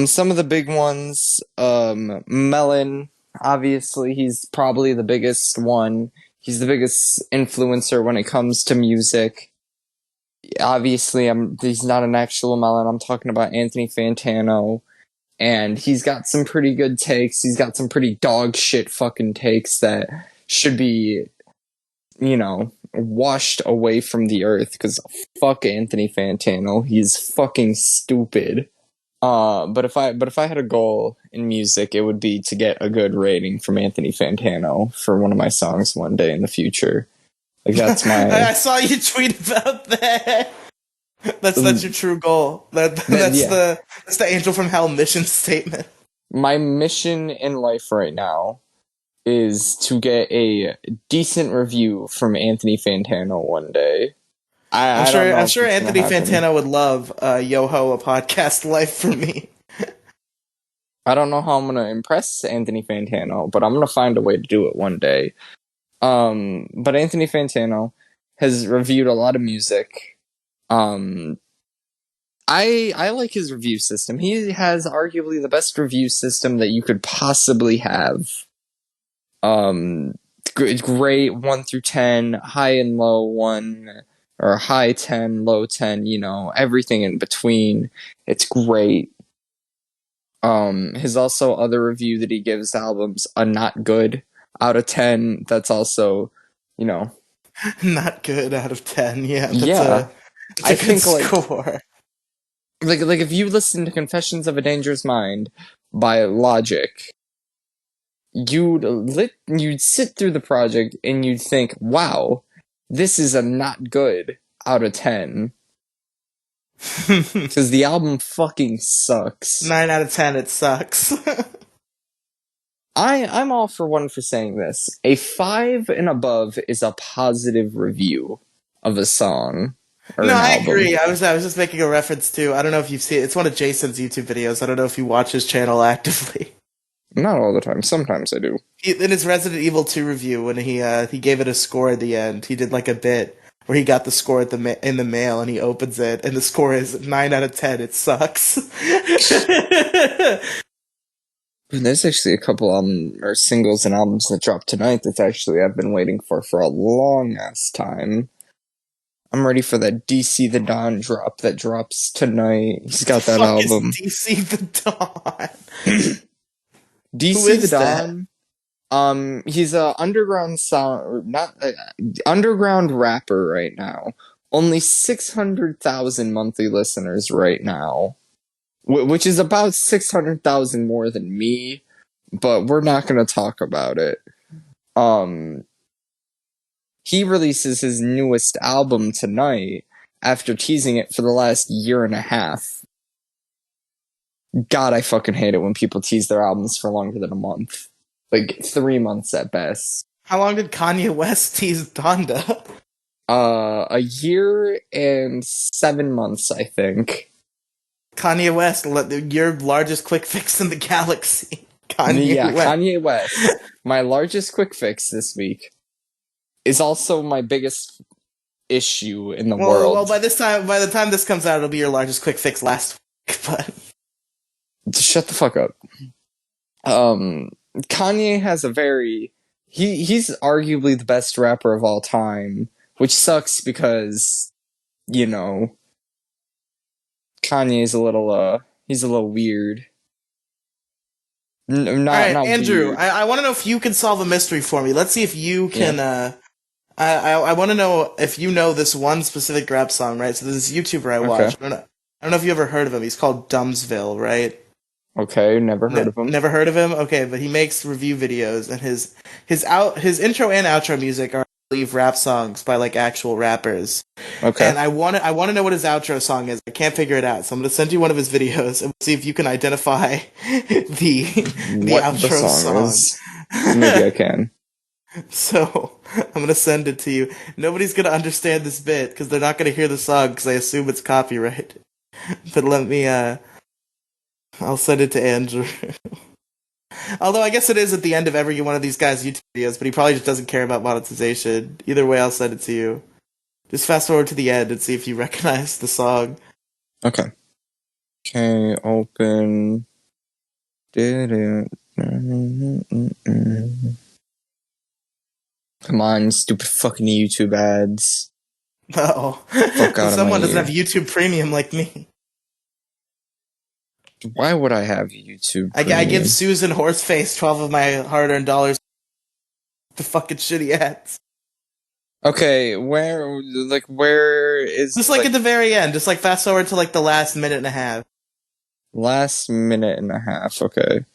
Some of the big ones, Melon, obviously he's probably the biggest one. He's the biggest influencer when it comes to music. Obviously, he's not an actual Melon. I'm talking about Anthony Fantano. And he's got some pretty good takes. He's got some pretty dog shit fucking takes that should be, washed away from the earth. Because fuck Anthony Fantano. He's fucking stupid. But if I had a goal in music, it would be to get a good rating from Anthony Fantano for one of my songs one day in the future. Like that's my. I saw you tweet about that. That's your true goal. That's the Angel from Hell mission statement. My mission in life right now is to get a decent review from Anthony Fantano one day. I'm sure Anthony Fantano would love Yo-Ho, a podcast life for me. I don't know how I'm gonna impress Anthony Fantano, but I'm gonna find a way to do it one day. But Anthony Fantano has reviewed a lot of music. I like his review system. He has arguably the best review system that you could possibly have. Great 1 through 10, high and low 1, or high 10, low 10, everything in between. It's great. His also other review that he gives albums, a not good out of 10. That's also, not good out of 10. Yeah. I think score. Like if you listen to Confessions of a Dangerous Mind by Logic, you'd sit through the project and you'd think, wow, this is a not good out of 10. Because the album fucking sucks. 9 out of 10, it sucks. I'm all for saying this. A 5 and above is a positive review of a song. No, I agree. I was just making a reference to, I don't know if you've seen it. It's one of Jason's YouTube videos. I don't know if you watch his channel actively. Not all the time. Sometimes I do. In his Resident Evil 2 review, when he gave it a score at the end, he did like a bit where he got the score in the mail and he opens it and the score is 9 out of 10. It sucks. There's actually a couple singles and albums that dropped tonight that actually I've been waiting for a long ass time. I'm ready for that DC the Dawn drop that drops tonight. He's got that album. DC the Dawn. DC the Dawn. He's a underground underground rapper right now. Only 600,000 monthly listeners right now, which is about 600,000 more than me. But we're not going to talk about it. He releases his newest album tonight after teasing it for the last year and a half. God, I fucking hate it when people tease their albums for longer than a month. Like 3 months at best. How long did Kanye West tease Donda? A year and 7 months, I think. Kanye West, your largest quick fix in the galaxy. Kanye West. My largest quick fix this week is also my biggest issue in the world. Well, by the time this comes out, it'll be your largest quick fix last week, but... Shut the fuck up. Kanye has he's arguably the best rapper of all time, which sucks because, Kanye's a little weird. Not Andrew, weird. I want to know if you can solve a mystery for me. Let's see if you can, I want to know if you know this one specific rap song, right? So there's this YouTuber I watch. I don't know if you ever heard of him. He's called Dumbsville, right? Okay, never heard of him. Never heard of him? Okay, but he makes review videos, and his intro and outro music are, I believe, rap songs by like actual rappers. Okay. And I want to know what his outro song is. I can't figure it out, so I'm going to send you one of his videos and see if you can identify the outro song. Maybe I can. So I'm gonna send it to you. Nobody's gonna understand this bit because they're not gonna hear the song because I assume it's copyright. But let me. I'll send it to Andrew. Although I guess it is at the end of every one of these guys' YouTube videos, but he probably just doesn't care about monetization. Either way, I'll send it to you. Just fast forward to the end and see if you recognize the song. Okay. Okay, open. Come on, stupid fucking YouTube ads. Oh, Fuck out of someone my doesn't ear. have YouTube Premium like me. Why would I have YouTube I Premium? give Susan Horseface 12 of my hard-earned dollars. The fucking shitty ads. Okay, where is Just like at the very end. Just like fast forward to like the last minute and a half. last minute and a half? Okay.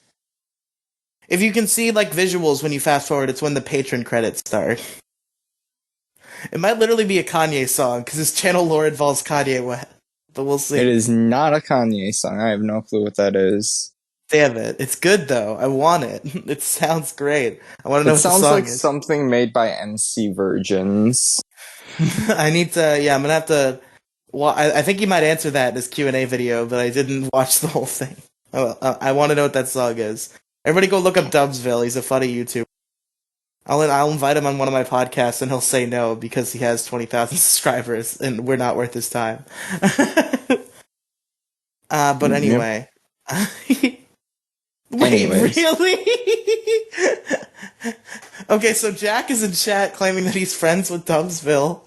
If you can see like visuals when you fast forward, it's when the patron credits start. It might literally be a Kanye song because his channel lore involves Kanye West, but we'll see. It is not a Kanye song. I have no clue what that is. Damn it! It's good though. I want it. It sounds great. I want to know It what the sounds song like is. something made by MC Virgins. I need to. Yeah, I'm gonna have to. Well, I think he might answer that in his Q&A video, but I didn't watch the whole thing. I want to know what that song is. Everybody go look up Dubsville. He's a funny YouTuber. I'll invite him on one of my podcasts, and he'll say no because he has 20,000 subscribers, and we're not worth his time. But anyway. Wait, Anyways. really? Okay, so Jack is in chat claiming that he's friends with Dubsville.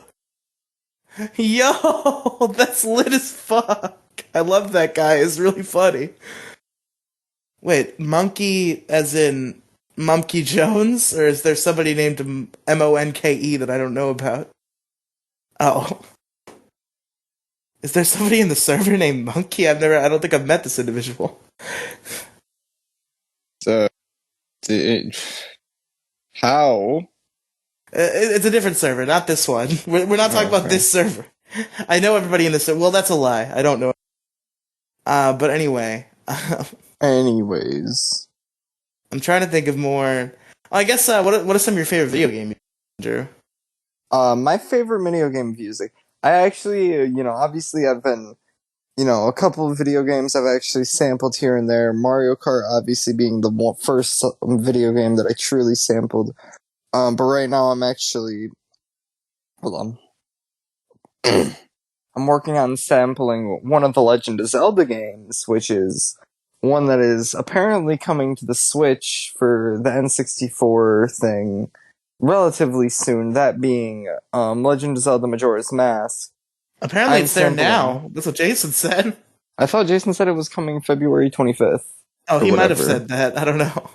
Yo, that's lit as fuck. I love that guy. It's really funny. Wait, Monkey as in Mumkey Jones? Or is there somebody named Monke that I don't know about? Oh. Is there somebody in the server named Monkey? I don't think I've met this individual. How? It's a different server, not this one. We're not talking about this server. I know everybody in this server. Well, that's a lie. I don't know. But anyway. Anyways. I'm trying to think of more. I guess, what are some of your favorite video games, Andrew? My favorite video game music. I actually, obviously I've been, a couple of video games I've actually sampled here and there. Mario Kart obviously being the first video game that I truly sampled. But right now I'm actually, hold on. I'm working on sampling one of the Legend of Zelda games, which is one that is apparently coming to the Switch for the N64 thing relatively soon, that being Legend of Zelda Majora's Mask. Apparently it's there now. That's what Jason said. I thought Jason said it was coming February 25th. Oh, he might have said that. I don't know.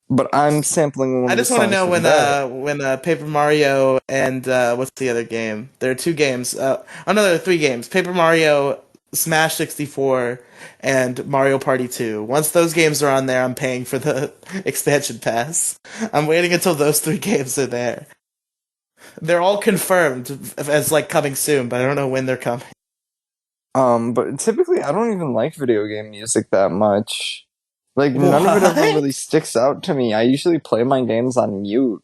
But I'm sampling one I of the just want to know songs when Paper Mario and what's the other game? There are two games. There are three games. Paper Mario, Smash 64, and Mario Party 2. Once those games are on there, I'm paying for the expansion pass. I'm waiting until those three games are there. They're all confirmed as like coming soon, but I don't know when they're coming. But typically I don't even like video game music that much. Like, none of it ever really sticks out to me. I usually play my games on mute.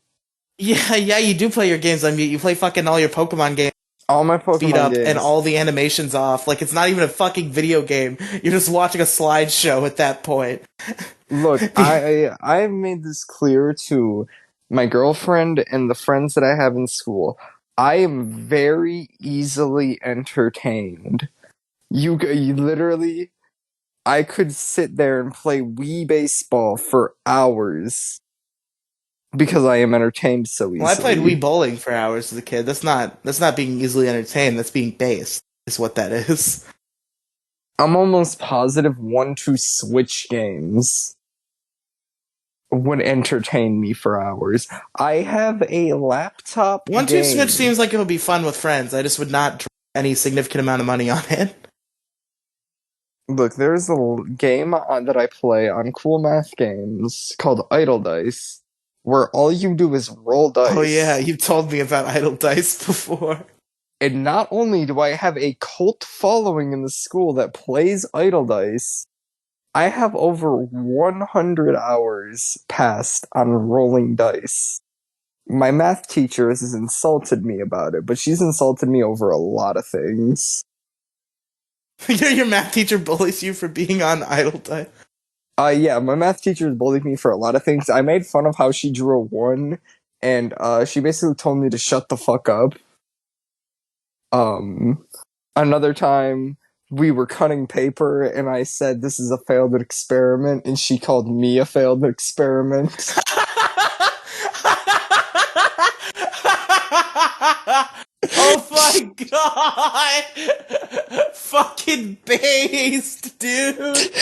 Yeah, you do play your games on mute. You play fucking all your Pokemon games. All my Pokemon speed up games. And all the animations off. Like, it's not even a fucking video game. You're just watching a slideshow at that point. Look, I've made this clear to my girlfriend and the friends that I have in school. I am very easily entertained. You literally, I could sit there and play Wii Baseball for hours because I am entertained so easily. Well, I played Wii Bowling for hours as a kid. That's not being easily entertained. That's being based, is what that is. I'm almost positive 1-2 Switch games would entertain me for hours. I have a laptop 1-2 Switch seems like it would be fun with friends. I just would not drop any significant amount of money on it. Look, there's a game that I play on Cool Math Games called Idle Dice, where all you do is roll dice. Oh yeah, you've told me about Idle Dice before. And not only do I have a cult following in the school that plays Idle Dice, I have over 100 hours passed on rolling dice. My math teacher has insulted me about it, but she's insulted me over a lot of things. Your math teacher bullies you for being on idle time. Yeah, my math teacher has bullied me for a lot of things. I made fun of how she drew a 1, and she basically told me to shut the fuck up. Another time, we were cutting paper, and I said, "This is a failed experiment," and she called me a failed experiment. Oh my god! Fucking based, dude!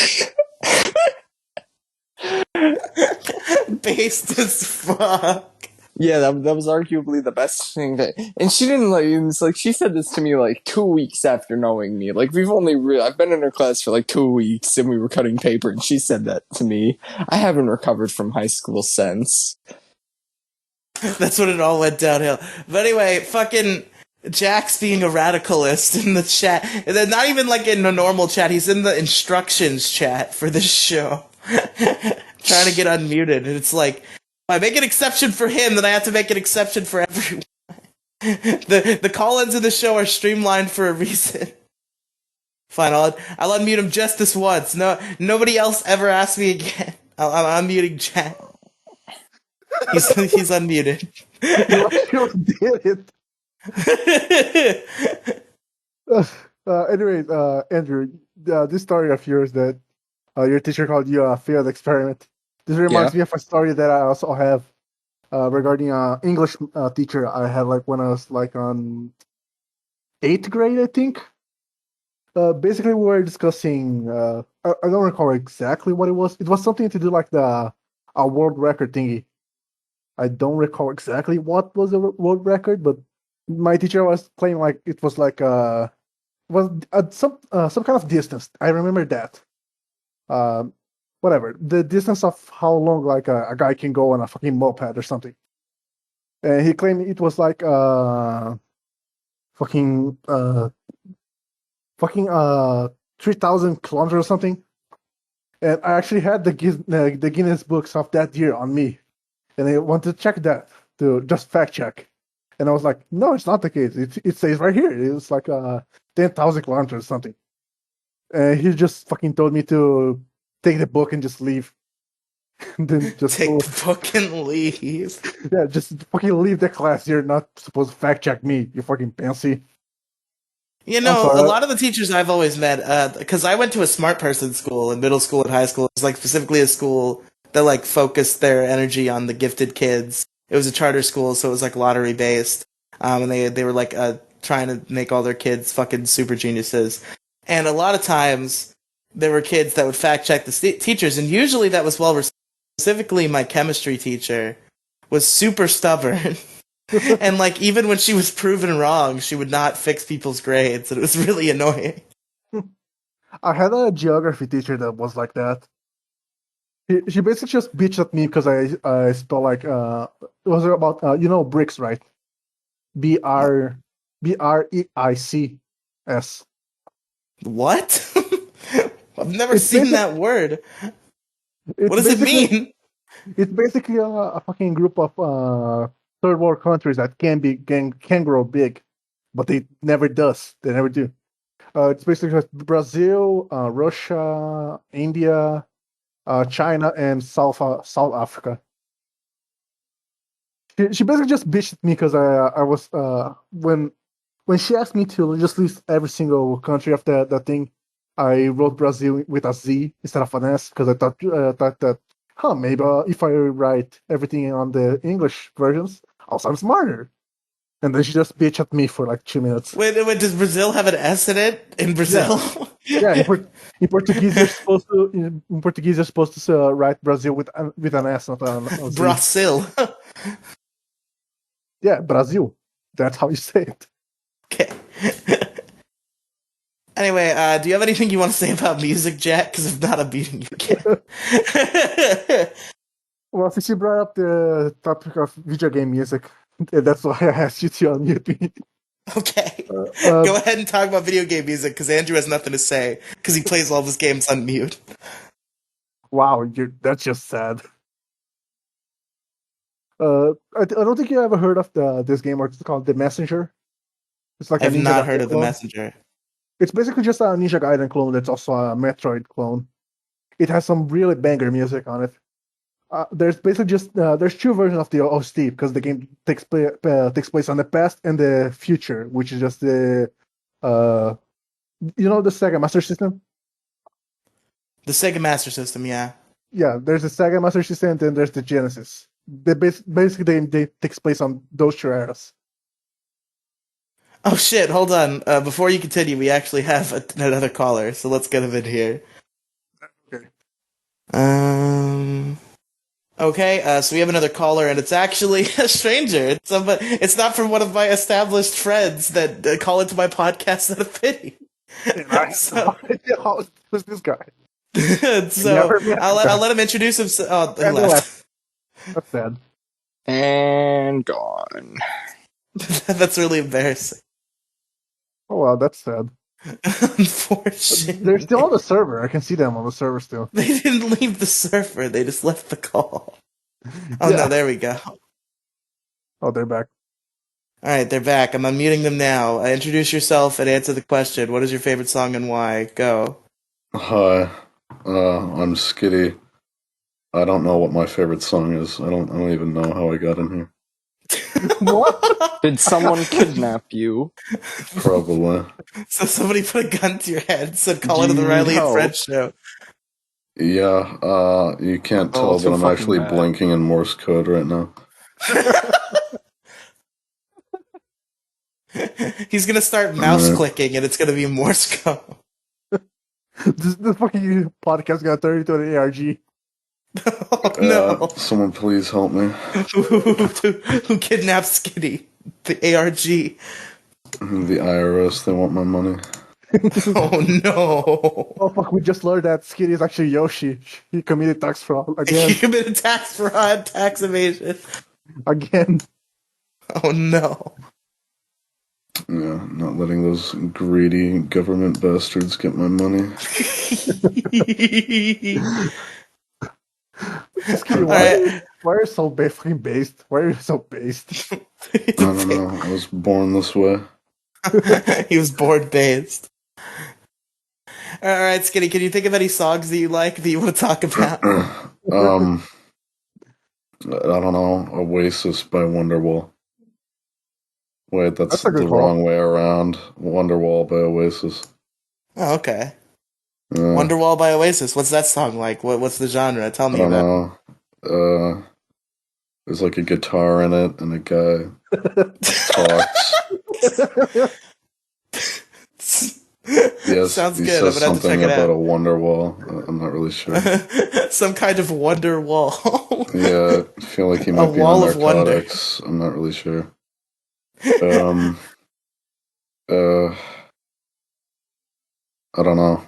Based as fuck. Yeah, that was arguably the best thing that, and she didn't like. It's like she said this to me like 2 weeks after knowing me. Like we've only, I've been in her class for like 2 weeks, and we were cutting paper, and she said that to me. I haven't recovered from high school since. That's when it all went downhill. But anyway, fucking Jack's being a radicalist in the chat. And then not even like in a normal chat, he's in the instructions chat for this show. Trying to get unmuted. And it's like, if I make an exception for him, then I have to make an exception for everyone. The call-ins of the show are streamlined for a reason. Fine, I'll unmute him just this once. No, nobody else ever asked me again. I'm unmuting Jack. He's unmuted. You did it. Anyway, Andrew, this story of yours that your teacher called you a failed experiment. This reminds me of a story that I also have regarding English teacher I had like when I was like on 8th grade, I think. Basically, we were discussing. I don't recall exactly what it was. It was something to do like a world record thingy. I don't recall exactly what was the world record, but my teacher was playing like it was like some kind of distance. I remember that. Whatever the distance of how long like a guy can go on a fucking moped or something. And he claimed it was like fucking 3,000 kilometers or something. And I actually had the Guinness books of that year on me. And I wanted to check that to just fact check. And I was like, no, it's not the case. It says right here. It's like 10,000 kilometers or something. And he just fucking told me to take the book and just leave. And then just Take the book and leave. Yeah, just fucking leave the class. You're not supposed to fact check me, you fucking fancy. You know, a lot of the teachers I've always met, because I went to a smart person school in middle school and high school. It was like specifically a school that like focused their energy on the gifted kids. It was a charter school, so it was like lottery based, and they were like trying to make all their kids fucking super geniuses. And a lot of times there were kids that would fact check the teachers, and usually that was well received. Specifically, my chemistry teacher was super stubborn. And like even when she was proven wrong, she would not fix people's grades, and it was really annoying. I had a geography teacher that was like that. She basically just bitched at me because I spelled like it was about bricks, right? BREICS. What? I've never seen that word. What does it mean? It's basically a fucking group of third world countries that can grow big, but they never does. They never do. It's basically Brazil, Russia, India, China, and South Africa. She basically just bitched at me because I was when she asked me to just list every single country of that thing, I wrote Brazil with a Z instead of an S because I thought that maybe if I write everything on the English versions, I'll sound smarter. And then she just bitched at me for like 2 minutes. Wait, does Brazil have an S in it? In Brazil? Yeah, in Portuguese you're supposed to write Brazil with an S, not a Z. Brazil. Yeah, Brazil. That's how you say it. Okay. Anyway, do you have anything you want to say about music, Jack? Because if not, I'm beating you again. Well, since you brought up the topic of video game music, that's why I asked you to unmute me. Okay. Go ahead and talk about video game music, because Andrew has nothing to say, because he plays all of his games on mute. Wow, that's just sad. I don't think you ever heard of this game, or it's called The Messenger. It's like a I've Ninja not Gaiden heard of the clone. messenger. It's basically just a Ninja Gaiden clone that's also a Metroid clone. It has some really banger music on it. There's basically just there's two versions of the OST because the game takes place on the past and the future, which is just the uh the Sega Master System. The Sega Master System, yeah. Yeah, there's the Sega Master System, and then there's the Genesis. Basically they takes place on those two eras. Oh shit! Hold on. Before you continue, we actually have another caller, so let's get him in here. Okay. Okay. So we have another caller, and it's actually a stranger. It's not from one of my established friends that call into my podcast out of pity. And I have no idea who's this guy. So Never met I'll let him introduce himself. Oh, he And left. That's sad. And gone. That's really embarrassing. Oh wow, that's sad. Unfortunately, They're still on the server. I can see them on the server still. they didn't leave the server. They just left the call. Oh Yeah. no, there we go. Oh, they're back. All right, they're back. I'm unmuting them now. Introduce yourself and answer the question. What is your favorite song and why? Go. Hi, I'm Skiddy. I don't know what my favorite song is. I don't even know how I got in here. What? Did someone kidnap you? Probably. So somebody put a gun to your head and said, "Call Do into the you Riely and know? Fred show." Yeah, you can't Oh, tell, too but I'm fucking actually bad. blinking in Morse code right now. He's gonna start mouse Alright. clicking, and it's gonna be Morse code. This fucking podcast got turned into an ARG. Oh no! Someone please help me. Who kidnapped Skiddy? The ARG. The IRS, they want my money. Oh no! Oh fuck, we just learned that Skiddy is actually Yoshi. He committed tax fraud He again. committed tax fraud, tax evasion. Again. Oh no! Yeah, not letting those greedy government bastards get my money. Skiddy, why are you so fucking based? Why are you so based? I don't know. I was born this way. He was board based. All right, Skiddy, can you think of any songs that you like that you want to talk about? I don't know. Oasis by Wonderwall. Wait, that's a good the call. wrong way around. Wonderwall by Oasis. Oh, okay. Yeah, Wonderwall by Oasis. What's that song like? What's the genre? Tell I me don't about it. know. There's like a guitar in it, and a guy talks. Yes, Sounds he good. I'm says gonna have to check something it about a out. wonder wall. I'm not really sure. Some kind of wonder wall. Yeah, I feel like he might be wall on of wonder. narcotics. I'm not really sure. I don't know.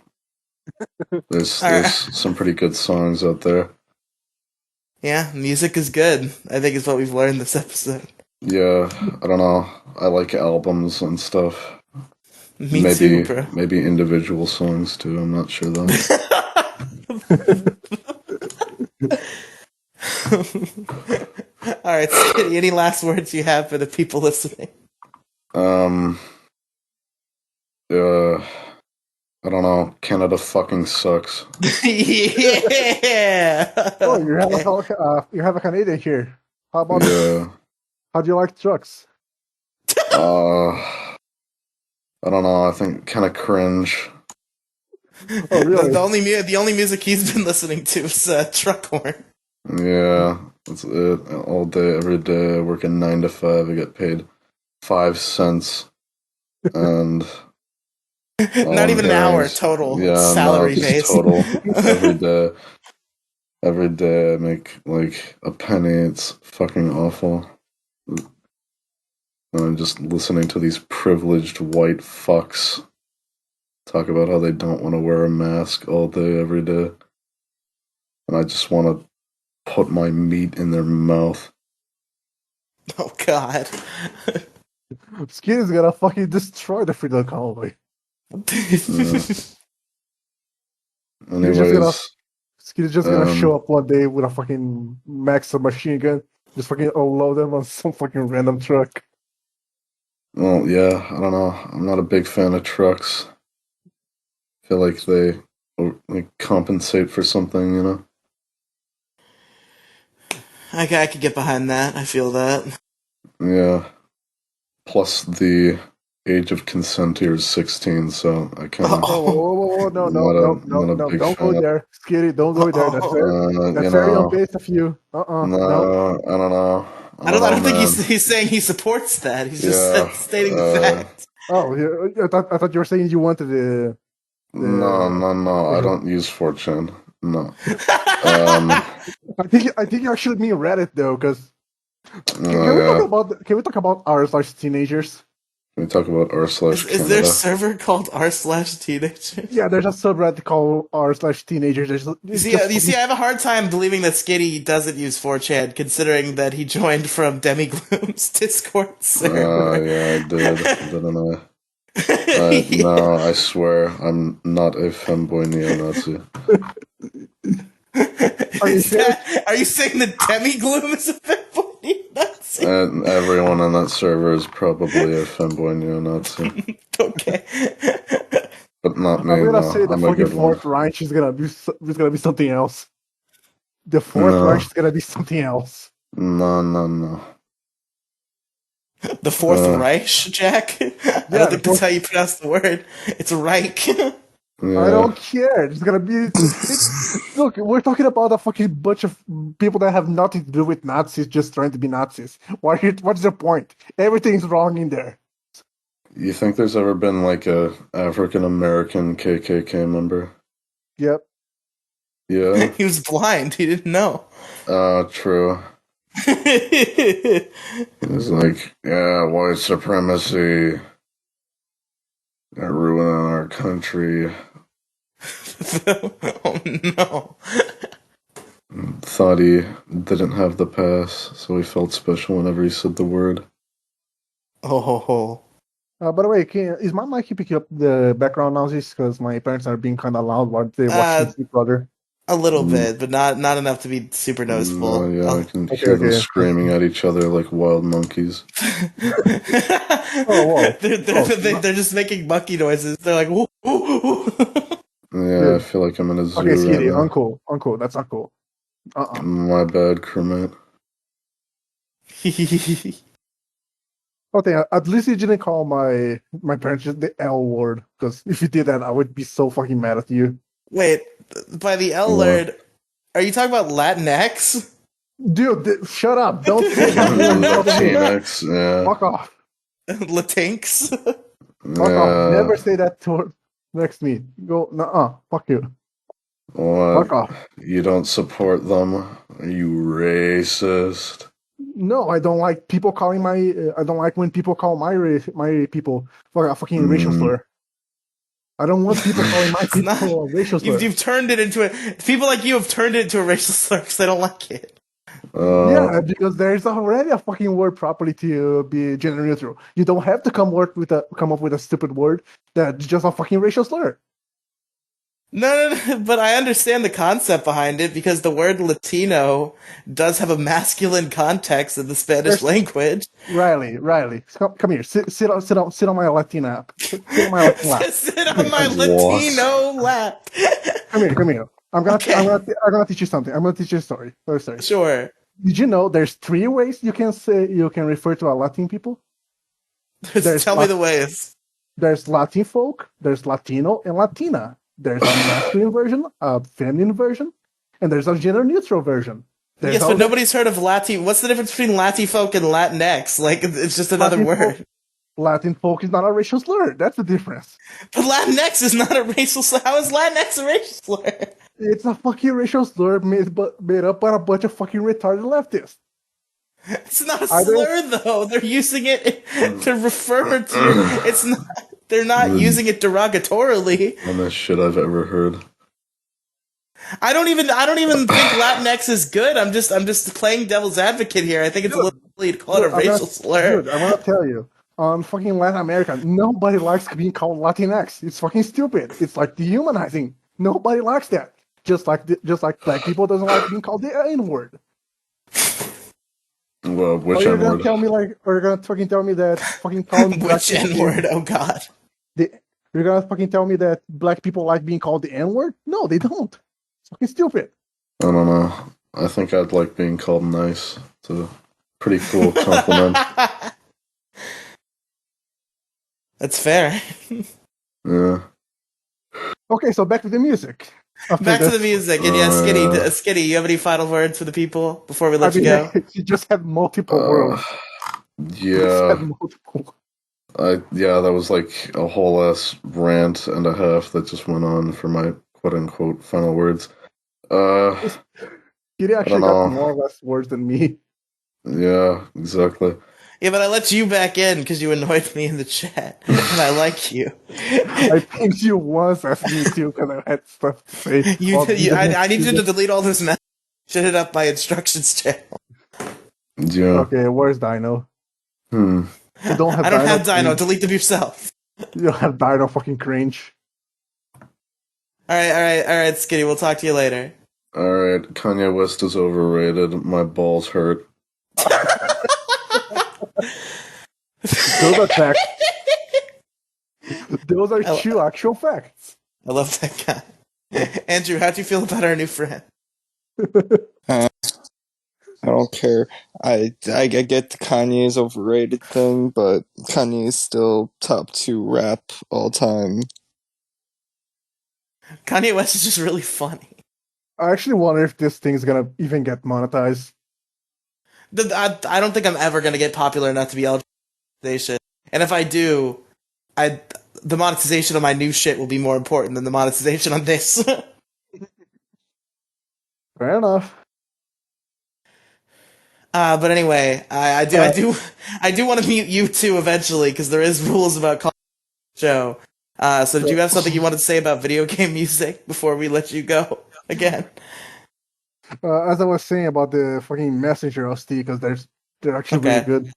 There's some pretty good songs out there. Yeah, music is good. I think is what we've learned this episode. Yeah, I don't know. I like albums and stuff. Me maybe too, bro. maybe individual songs too. I'm not sure though. All right, Skitty, any last words you have for the people listening? I don't know. Canada fucking sucks. Yeah. Oh, you have a Canadian here. How about Yeah. how do you like trucks? I don't know. I think kind of cringe. Oh really? The only music he's been listening to is truck horn. Yeah, that's it. All day, every day, working 9 to 5. I get paid 5 cents, and Not even an hour total. Yeah, Salary no, just based. total every day. Every day I make like a penny. It's fucking awful. And I'm just listening to these privileged white fucks talk about how they don't want to wear a mask all day, every day. And I just want to put my meat in their mouth. Oh God. Skiddy's gonna fucking destroy the Freedom Convoy. Anyways, Skiddy's just gonna show up one day with a fucking max machine gun. Just fucking unload them on some fucking random truck. Well, yeah, I don't know. I'm not a big fan of trucks. I feel like they compensate for something, you know? I could get behind that. I feel that. Yeah. Plus, the age of consent here is 16, so I kind of Whoa, no, not a big don't go fan. there. Skiddy, don't go there. That's You very on know, base of you. No. no, I don't know. I don't think man. he's saying he supports that. He's Yeah, just stating the fact. Oh, yeah, I thought you were saying you wanted the. No. I don't use 4chan. No. I think you actually mean Reddit though, because Yeah. can we talk about r/teenagers? Can we talk about r slash Is there a Canada? server called r/teenagers? Yeah, there's a subreddit called r/teenagers. You see, I have a hard time believing that Skiddy doesn't use 4chan, considering that he joined from Demi Gloom's Discord server. Yeah, I did, didn't I? No, I swear, I'm not a femboy neo-Nazi. Are you saying that Demi Gloom is a femboy neo-Nazi? And everyone on that server is probably a femboy neo-Nazi. Okay. But not me, I'm gonna no. say the I'm a fucking good one. Fourth Reich is gonna be something else. The Fourth No. Reich is gonna be something else. No. The Fourth Reich, Jack? I don't think that's how you pronounce the word. It's Reich. Yeah. I don't care. It's gonna be. Look, we're talking about a fucking bunch of people that have nothing to do with Nazis, just trying to be Nazis. What's the point? Everything's wrong in there. You think there's ever been like a African American KKK member? Yep. Yeah. He was blind. He didn't know. True. It's like, yeah, white supremacy. They're ruining our country. Oh no. Thought he didn't have the pass, so he felt special whenever he said the word. Oh. By the way, is my mic picking up the background noises? Because my parents are being kind of loud while they watch Big Brother. A little bit, but not enough to be super noticeable. No, yeah, I can hear them screaming at each other like wild monkeys. They're just making monkey noises. They're like, woo, woo, woo. Yeah, I feel like I'm in a zoo Okay, Skiddy, right now. uncle, that's uncle. My bad, Kermit. Okay, at least you didn't call my parents the L word, because if you did that, I would be so fucking mad at you. Wait, by the L word, are you talking about Latinx? Dude, shut up! Don't say Latinx, yeah. Fuck off. Latinx? Fuck off. Never say that to next to me. Go, fuck you. What? Fuck off. You don't support them? Are you racist? No, I don't like people calling my. I don't like when people call my people a fucking racial slur. I don't want people calling my people a racial slur. You've turned it into a. People like you have turned it into a racial slur because they don't like it. Yeah, because there's already a fucking word properly to be gender neutral. You don't have to come up with a stupid word that's just a fucking racial slur. No, but I understand the concept behind it because the word Latino does have a masculine context in the Spanish language. Riely, come here. Sit on my Latina app. Sit on my Latina lap. Sit on my Latino lap. Come here. I'm gonna teach you something. I'm gonna teach you a story. Sure. Did you know there's 3 ways you can refer to a Latin people? Tell me the ways. There's Latin folk, there's Latino, and Latina. There's a masculine version, a feminine version, and there's a gender neutral version. Yes, but nobody's heard of Latin. What's the difference between Latin folk and Latinx? Like, it's just another word. Latin folk is not a racial slur. That's the difference. But Latinx is not a racial slur. How is Latinx a racial slur? It's a fucking racial slur made up by a bunch of fucking retarded leftists. It's not a slur, though. They're using it to refer to. It's not. They're not using it derogatorily. And the shit I've ever heard. I don't even think Latinx is good. I'm just playing devil's advocate here. I think it's a little silly to call it a racial slur. Dude, I'm gonna tell you. On fucking Latin America, nobody likes being called Latinx. It's fucking stupid. It's like dehumanizing. Nobody likes that. Just like black people doesn't like being called the N-word. Well, which You're N gonna word? tell me or you're gonna fucking tell me that fucking calling black Which people N word? Oh God. you're gonna fucking tell me that black people like being called the N word? No, they don't. It's fucking stupid. I don't know. I think I'd like being called nice. It's a pretty cool compliment. That's fair. Yeah. Okay, so back to the music. After Back to the this, music, and yeah, Skiddy, you have any final words for the people before we I let you mean, go? you just had multiple Uh, words. You just had yeah. multiple. That was like a whole ass rant and a half that just went on for my quote unquote final words. I You don't actually got more know. or less words than me. Yeah, exactly. Yeah, but I let you back in because you annoyed me in the chat, and I like you. I pinged you once as me too because I had stuff to say. I need you to delete all this mess. Should hit up my instructions channel. Yeah. Okay, where's Dino? Hmm. You don't have I don't Dino have Dino. cringe. Delete them yourself. You don't have Dino fucking cringe. All right, Skitty. We'll talk to you later. Alright, Kanye West is overrated. My balls hurt. Those are facts. Those are I, two actual facts. I love that guy. Andrew, how'd you feel about our new friend? Uh, I don't care. I get the Kanye's overrated thing, but Kanye's still top 2 rap all time. Kanye West is just really funny. I actually wonder if this thing's gonna even get monetized. I don't think I'm ever gonna get popular enough to be eligible for monetization. And if I do, the monetization of my new shit will be more important than the monetization on this. Fair enough. But anyway, I do want to mute you too eventually because there is rules about calling the show. So did you have something you wanted to say about video game music before we let you go again? As I was saying about the fucking Messenger OST, because they're actually really Okay. good.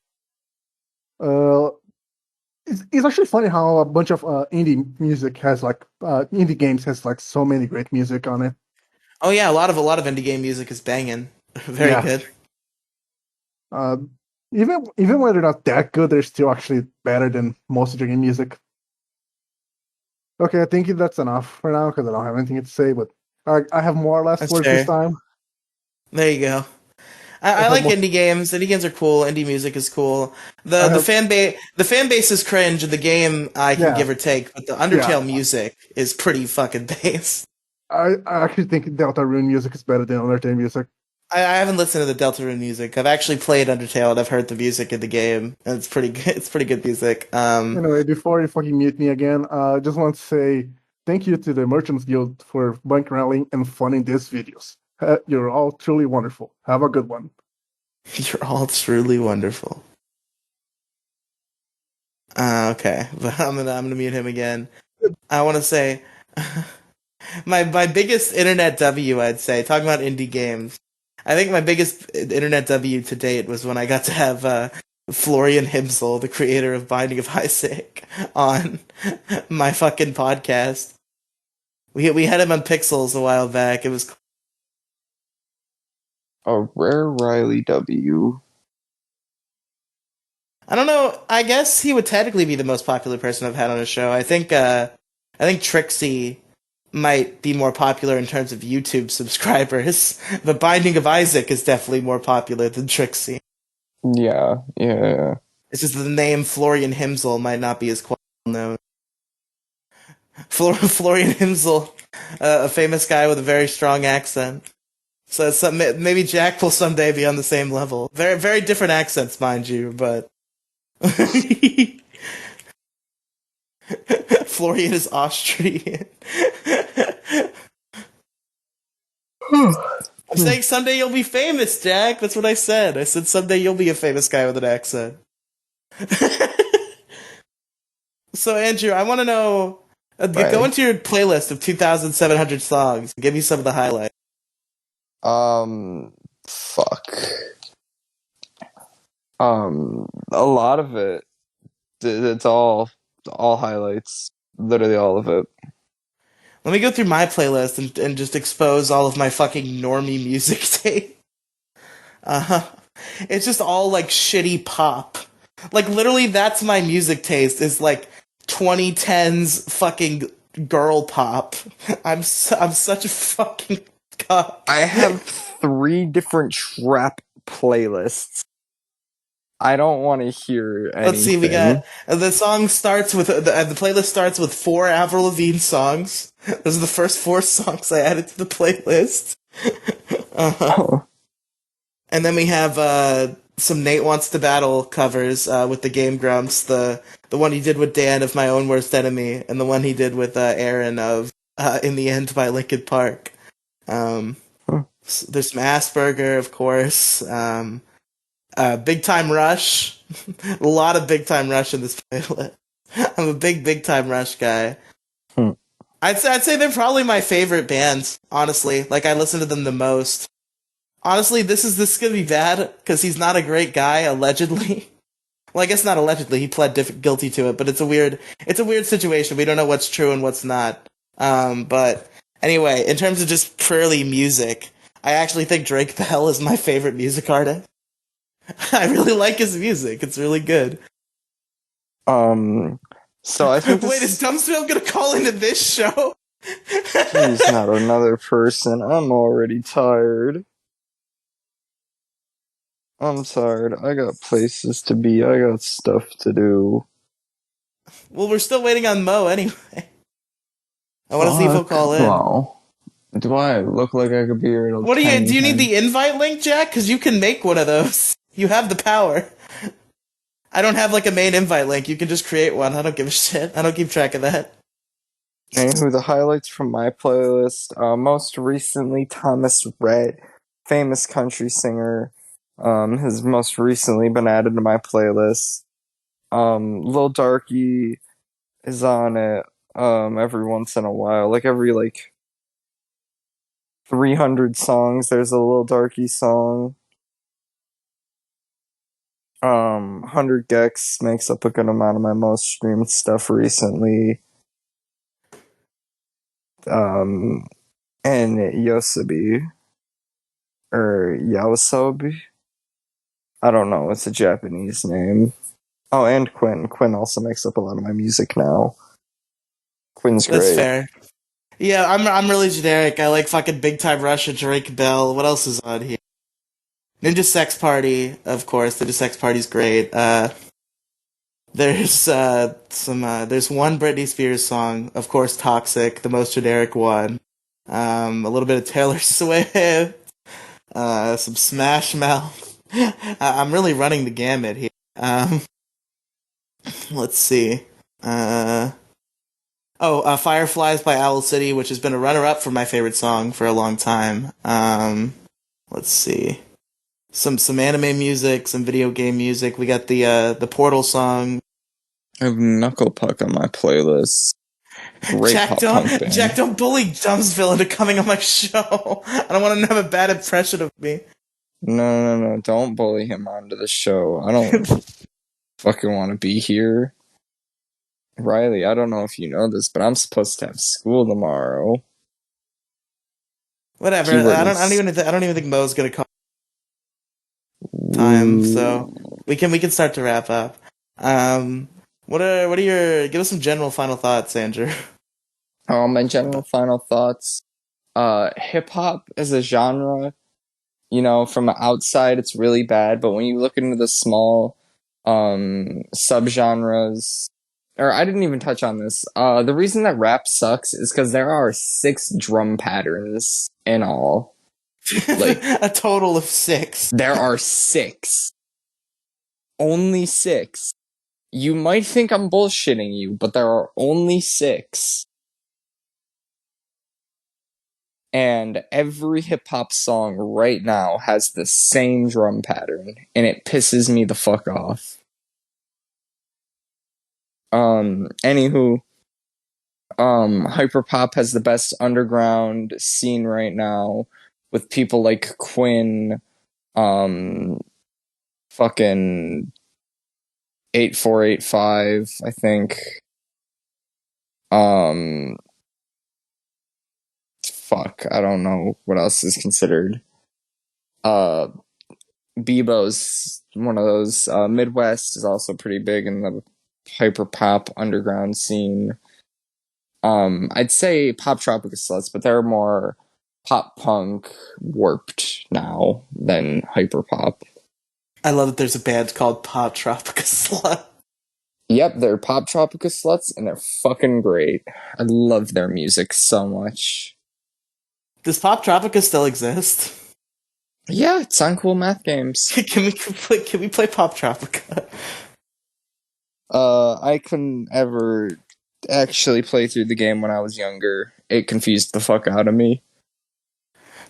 It's actually funny how a bunch of indie music has indie games has like so many great music on it. Oh yeah, a lot of indie game music is banging. Very Yeah. good. Uh, even when they're not that good, they're still actually better than most of the game music. Okay, I think that's enough for now because I don't have anything to say. But I have more or less That's words fair. this time. There you go. I have like more- indie games. Indie games are cool. Indie music is cool. I The have- fan base is cringe. The game I can Yeah. give or take, but the Undertale music is pretty fucking bass. I actually think Deltarune music is better than Undertale music. I haven't listened to the Deltarune music. I've actually played Undertale and I've heard the music in the game, and it's pretty good. It's pretty good music. Anyway, before you fucking mute me again, I just want to say thank you to the Merchants Guild for bankrolling and funding these videos. You're all truly wonderful. Have a good one. You're all truly wonderful. Okay, but I'm gonna mute him again. I want to say my biggest internet W. I'd say talking about indie games. I think my biggest internet W to date was when I got to have Florian Himsel, the creator of Binding of Isaac, on my fucking podcast. We had him on Pixels a while back. It was A rare Riely W. I don't know. I guess he would technically be the most popular person I've had on a show. I think Trixie might be more popular in terms of YouTube subscribers, but Binding of Isaac is definitely more popular than Trixie. Yeah. It's just the name Florian Himsel might not be as well known. Florian Himsel, a famous guy with a very strong accent. So maybe Jack will someday be on the same level. Very, very different accents, mind you, but Florian is Austrian. I'm saying someday you'll be famous, Jack. That's what I said. I said someday you'll be a famous guy with an accent. So, Andrew, I want to know. Right. Go into your playlist of 2,700 songs. Give me some of the highlights. Fuck. A lot of it. It's all highlights. Literally all of it. Let me go through my playlist and just expose all of my fucking normie music tape. it's just all like shitty pop. Like literally, that's my music taste. Is like 2010s fucking girl pop. I'm such a fucking cock. I have 3 different trap playlists. I don't want to hear anything. Let's see. We got the song starts with the playlist starts with 4 Avril Lavigne songs. Those are the first 4 songs I added to the playlist. Oh. And then we have some Nate Wants to Battle covers with the Game Grumps. The one he did with Dan of My Own Worst Enemy, and the one he did with Aaron of In the End by Linkin Park. There's some Asperger, of course. Big Time Rush. A lot of Big Time Rush in this playlist. I'm a big Time Rush guy. I'd say they're probably my favorite bands, honestly. Like, I listen to them the most. Honestly, this is gonna be bad, because he's not a great guy, allegedly. Well, I guess not allegedly, he pled guilty to it, but it's a weird situation. We don't know what's true and what's not. But anyway, in terms of just purely music, I actually think Drake Bell is my favorite music artist. I really like his music. It's really good. So I think Wait, is Dumpsville gonna call into this show? he's not another person. I'm already tired. I'm tired. I got places to be. I got stuff to do. Well, we're still waiting on Mo anyway. I want to see if he'll call in. Wow. Do I look like I could be here till What do you 10, do? You need 10? the invite link, Jack? Because you can make one of those. You have the power. I don't have like a main invite link. You can just create one. I don't give a shit. I don't keep track of that. Anywho, the highlights from my playlist. Most recently, Thomas Rhett, famous country singer, has most recently been added to my playlist. Lil Darky is on it every once in a while. Like every 300 songs, there's a Lil Darky song. 100 Gex makes up a good amount of my most streamed stuff recently. And Yosobi. Or Yaosobi? I don't know, it's a Japanese name. Oh, and Quinn. Quinn also makes up a lot of my music now. Quinn's great. That's fair. Yeah, I'm really generic. I like fucking Big Time Rush and Drake Bell. What else is on here? Ninja Sex Party, of course. Ninja Sex Party's great. There's there's one Britney Spears song, of course, Toxic, the most generic one. A little bit of Taylor Swift. Some Smash Mouth. I'm really running the gamut here. Let's see. Fireflies by Owl City, which has been a runner-up for my favorite song for a long time. Let's see. Some anime music, some video game music. We got the Portal song. I have Knuckle Puck on my playlist. Great Jack, pop punk band. Jack, don't bully Dumpsville into coming on my show. I don't want him to have a bad impression of me. No. Don't bully him onto the show. I don't fucking want to be here. Riely, I don't know if you know this, but I'm supposed to have school tomorrow. Whatever. I don't even think Mo's gonna call time, so we can start to wrap up. What are your give us some general final thoughts, Andrew? My general final thoughts. Hip hop as a genre, from the outside it's really bad, but when you look into the small subgenres, or I didn't even touch on this. The reason that rap sucks is because there are 6 drum patterns in all. Like a total of 6. There are 6. Only 6. You might think I'm bullshitting you, but there are only 6. And every hip-hop song right now has the same drum pattern, and it pisses me the fuck off. Anywho, hyperpop has the best underground scene right now, with people like Quinn, fucking 8485, I think. Fuck, I don't know what else is considered. Bebo's one of those. Midwest is also pretty big in the hyper pop underground scene. I'd say Pop Tropica Sluts, but they're more pop punk warped now than hyper pop. I love that there's a band called Pop Tropica Slut. Yep, they're Pop Tropica Sluts, and they're fucking great. I love their music so much. Does Pop Tropica still exist? Yeah, it's on Cool Math Games. Can we play Pop Tropica? I couldn't ever actually play through the game when I was younger. It confused the fuck out of me.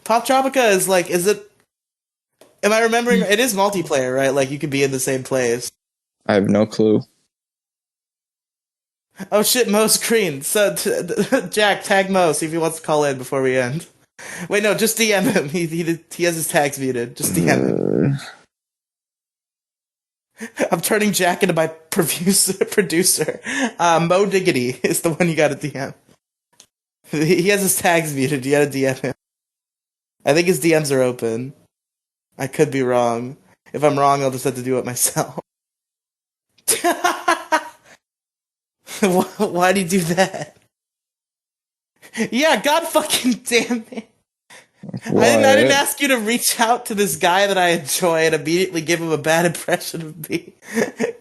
Pop Tropica is like, is it? Am I remembering? It is multiplayer, right? Like you could be in the same place. I have no clue. Oh shit, Mo's green. So Jack, tag Mo. See if he wants to call in before we end. Wait, no, just DM him. He has his tags muted. Just DM him. I'm turning Jack into my producer. Mo Diggity is the one you gotta DM. He has his tags muted. You gotta DM him. I think his DMs are open. I could be wrong. If I'm wrong, I'll just have to do it myself. Why'd he do that? Yeah, god fucking damn it. I didn't ask you to reach out to this guy that I enjoy and immediately give him a bad impression of me.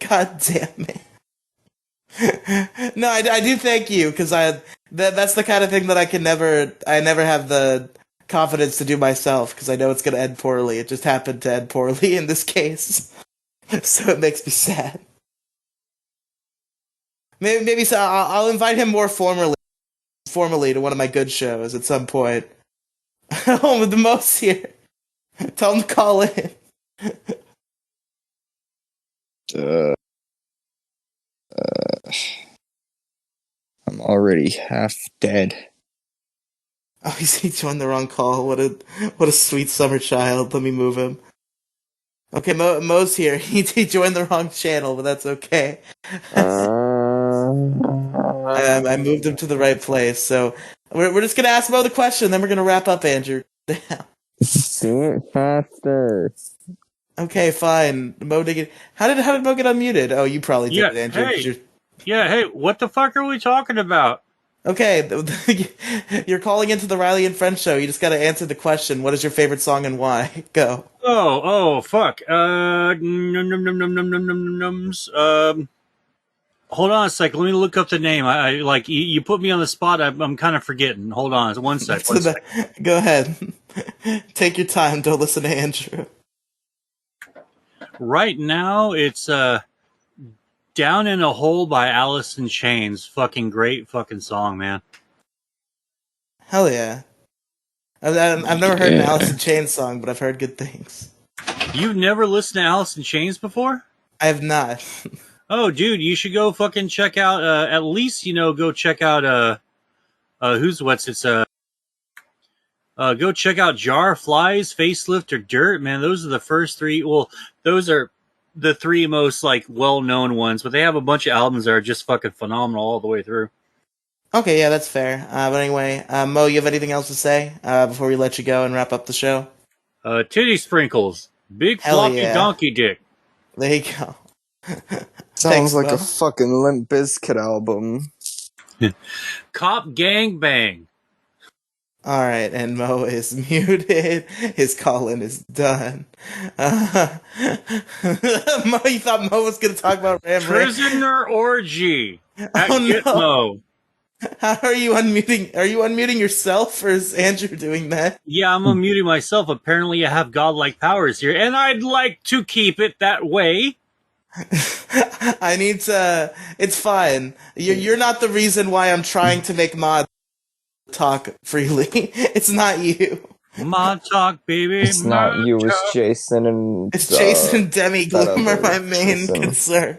God damn it. No, I do thank you, because that's the kind of thing that I never have the confidence to do myself, because I know it's going to end poorly. It just happened to end poorly in this case. So it makes me sad. Maybe so I'll invite him more formally to one of my good shows at some point. Oh, with the most here. Tell him to call in. I'm already half dead. Oh, he joined the wrong call. What a sweet summer child. Let me move him. Okay, Mo's here. He joined the wrong channel, but that's okay. I moved him to the right place, so we're just gonna ask Mo the question, then we're gonna wrap up, Andrew. Do it faster. Okay, fine. Mo did get. How did Mo get unmuted? Oh, you probably did it, Andrew. Hey. Yeah, hey, what the fuck are we talking about? Okay, you're calling into the Riely and Friends show. You just gotta answer the question. What is your favorite song and why? Go. Oh, fuck. Hold on a sec. Let me look up the name. I like you put me on the spot. I'm kind of forgetting. Hold on, one sec. Go ahead. Take your time. Don't listen to Andrew. Right now, it's "Down in a Hole" by Alice in Chains. Fucking great, fucking song, man. Hell yeah. I've never heard an Alice in Chains song, but I've heard good things. You've never listened to Alice in Chains before? I have not. Oh, dude, you should go fucking check out, at least, go check out, go check out Jar, Flies, Facelift, or Dirt, man. Those are the first three. Well, those are the three most, well-known ones, but they have a bunch of albums that are just fucking phenomenal all the way through. Okay, yeah, that's fair. But anyway, Mo, you have anything else to say before we let you go and wrap up the show? Titty Sprinkles. Big Hell floppy yeah. donkey dick. There you go. Sounds Thanks, like Mo. a fucking Limp Bizkit album. Cop Gang Bang. Alright, and Mo is muted. His call-in is done. Mo, you thought Mo was going to talk about Ram Ram. Prisoner Orgy. At Oh, no. Gitmo. How are you unmuting? Are you unmuting yourself, or is Andrew doing that? Yeah, I'm unmuting myself. Apparently I have godlike powers here, and I'd like to keep it that way. I need to... It's fine. You're not the reason why I'm trying to make mods talk freely. It's not you. Mod talk, baby. It's not you, it's Jason and... It's Jason and Demi Gloom are my main Jason. concern.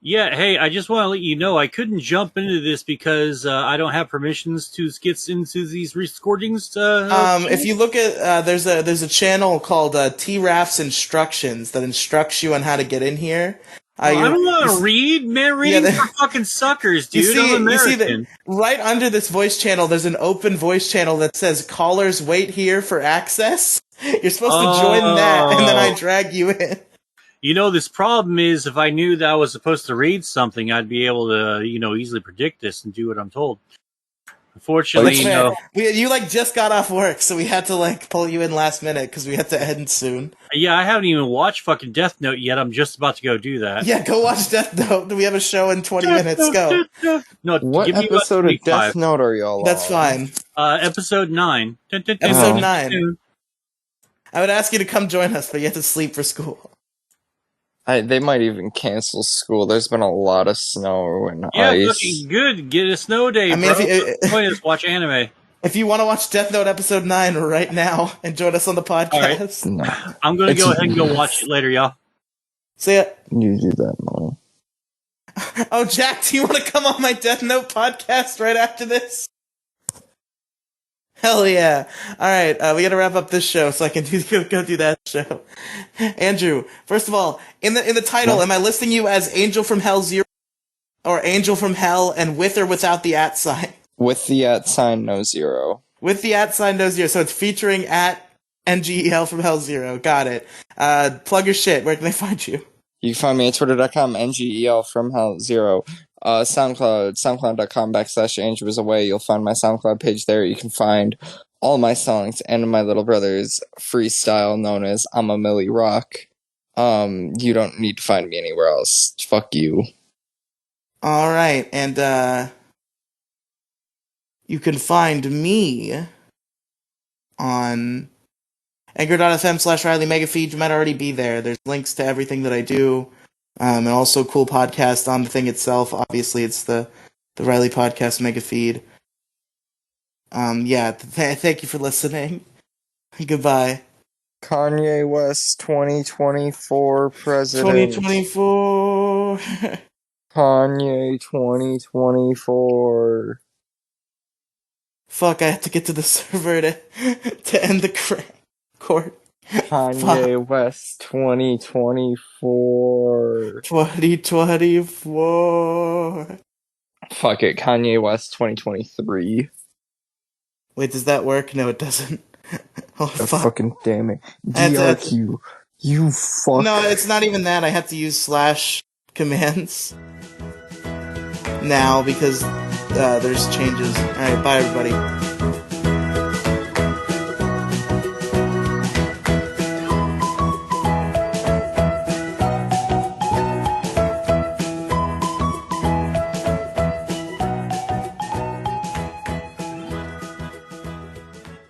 Yeah, hey, I just want to let you know I couldn't jump into this because I don't have permissions to get into these recordings. If you look at there's a channel called T-Raff's Instructions that instructs you on how to get in here. I don't want to read. Man, reading's for fucking suckers, dude. I'm American. You see that right under this voice channel, there's an open voice channel that says "Callers wait here for access." You're supposed to join that, and then I drag you in. You know, this problem is if I knew that I was supposed to read something, I'd be able to, easily predict this and do what I'm told. Unfortunately, you just got off work, so we had to pull you in last minute because we had to end soon. Yeah, I haven't even watched fucking Death Note yet. I'm just about to go do that. Yeah, go watch Death Note. We have a show in 20 minutes. Go. No, what give me episode of Death Note are y'all on? That's fine. Episode 9. Episode 9. I would ask you to come join us, but you have to sleep for school. They might even cancel school. There's been a lot of snow and ice. Fucking good. Get a snow day, bro. Join us, watch anime. If you want to watch Death Note episode 9 right now and join us on the podcast. Right. No. I'm going to go ahead and go watch it later, y'all. See ya. You do that, Mom. Oh, Jack, do you want to come on my Death Note podcast right after this? Hell yeah. Alright, we gotta wrap up this show so I can go do that show. Andrew, first of all, in the title, am I listing you as Angel from Hell 0 or Angel from Hell and with or without the @ sign? With the @ sign, no 0. With the @ sign, no 0. So it's featuring @NGEL from Hell 0. Got it. Plug your shit. Where can they find you? You can find me at twitter.com, NGEL from Hell 0. SoundCloud, soundcloud.com/Andrew is away. You'll find my SoundCloud page there. You can find all my songs and my little brother's freestyle known as I'm a Millie Rock. You don't need to find me anywhere else. Fuck you. Alright, and you can find me on anchor.fm/Riely Megafeed. You might already be there. There's links to everything that I do. And also cool podcast on the thing itself. Obviously, it's the Riely Podcast Mega Feed. Thank you for listening. Goodbye. Kanye West 2024 president. 2024. Kanye 2024. Fuck, I have to get to the server to end the court. Kanye West 2024. 2024. Fuck it, Kanye West 2023. Wait, does that work? No, it doesn't. Oh, fuck. Fucking damn it. DRQ. You fuck. No, it's not even that. I have to use / commands now because there's changes. Alright, bye everybody.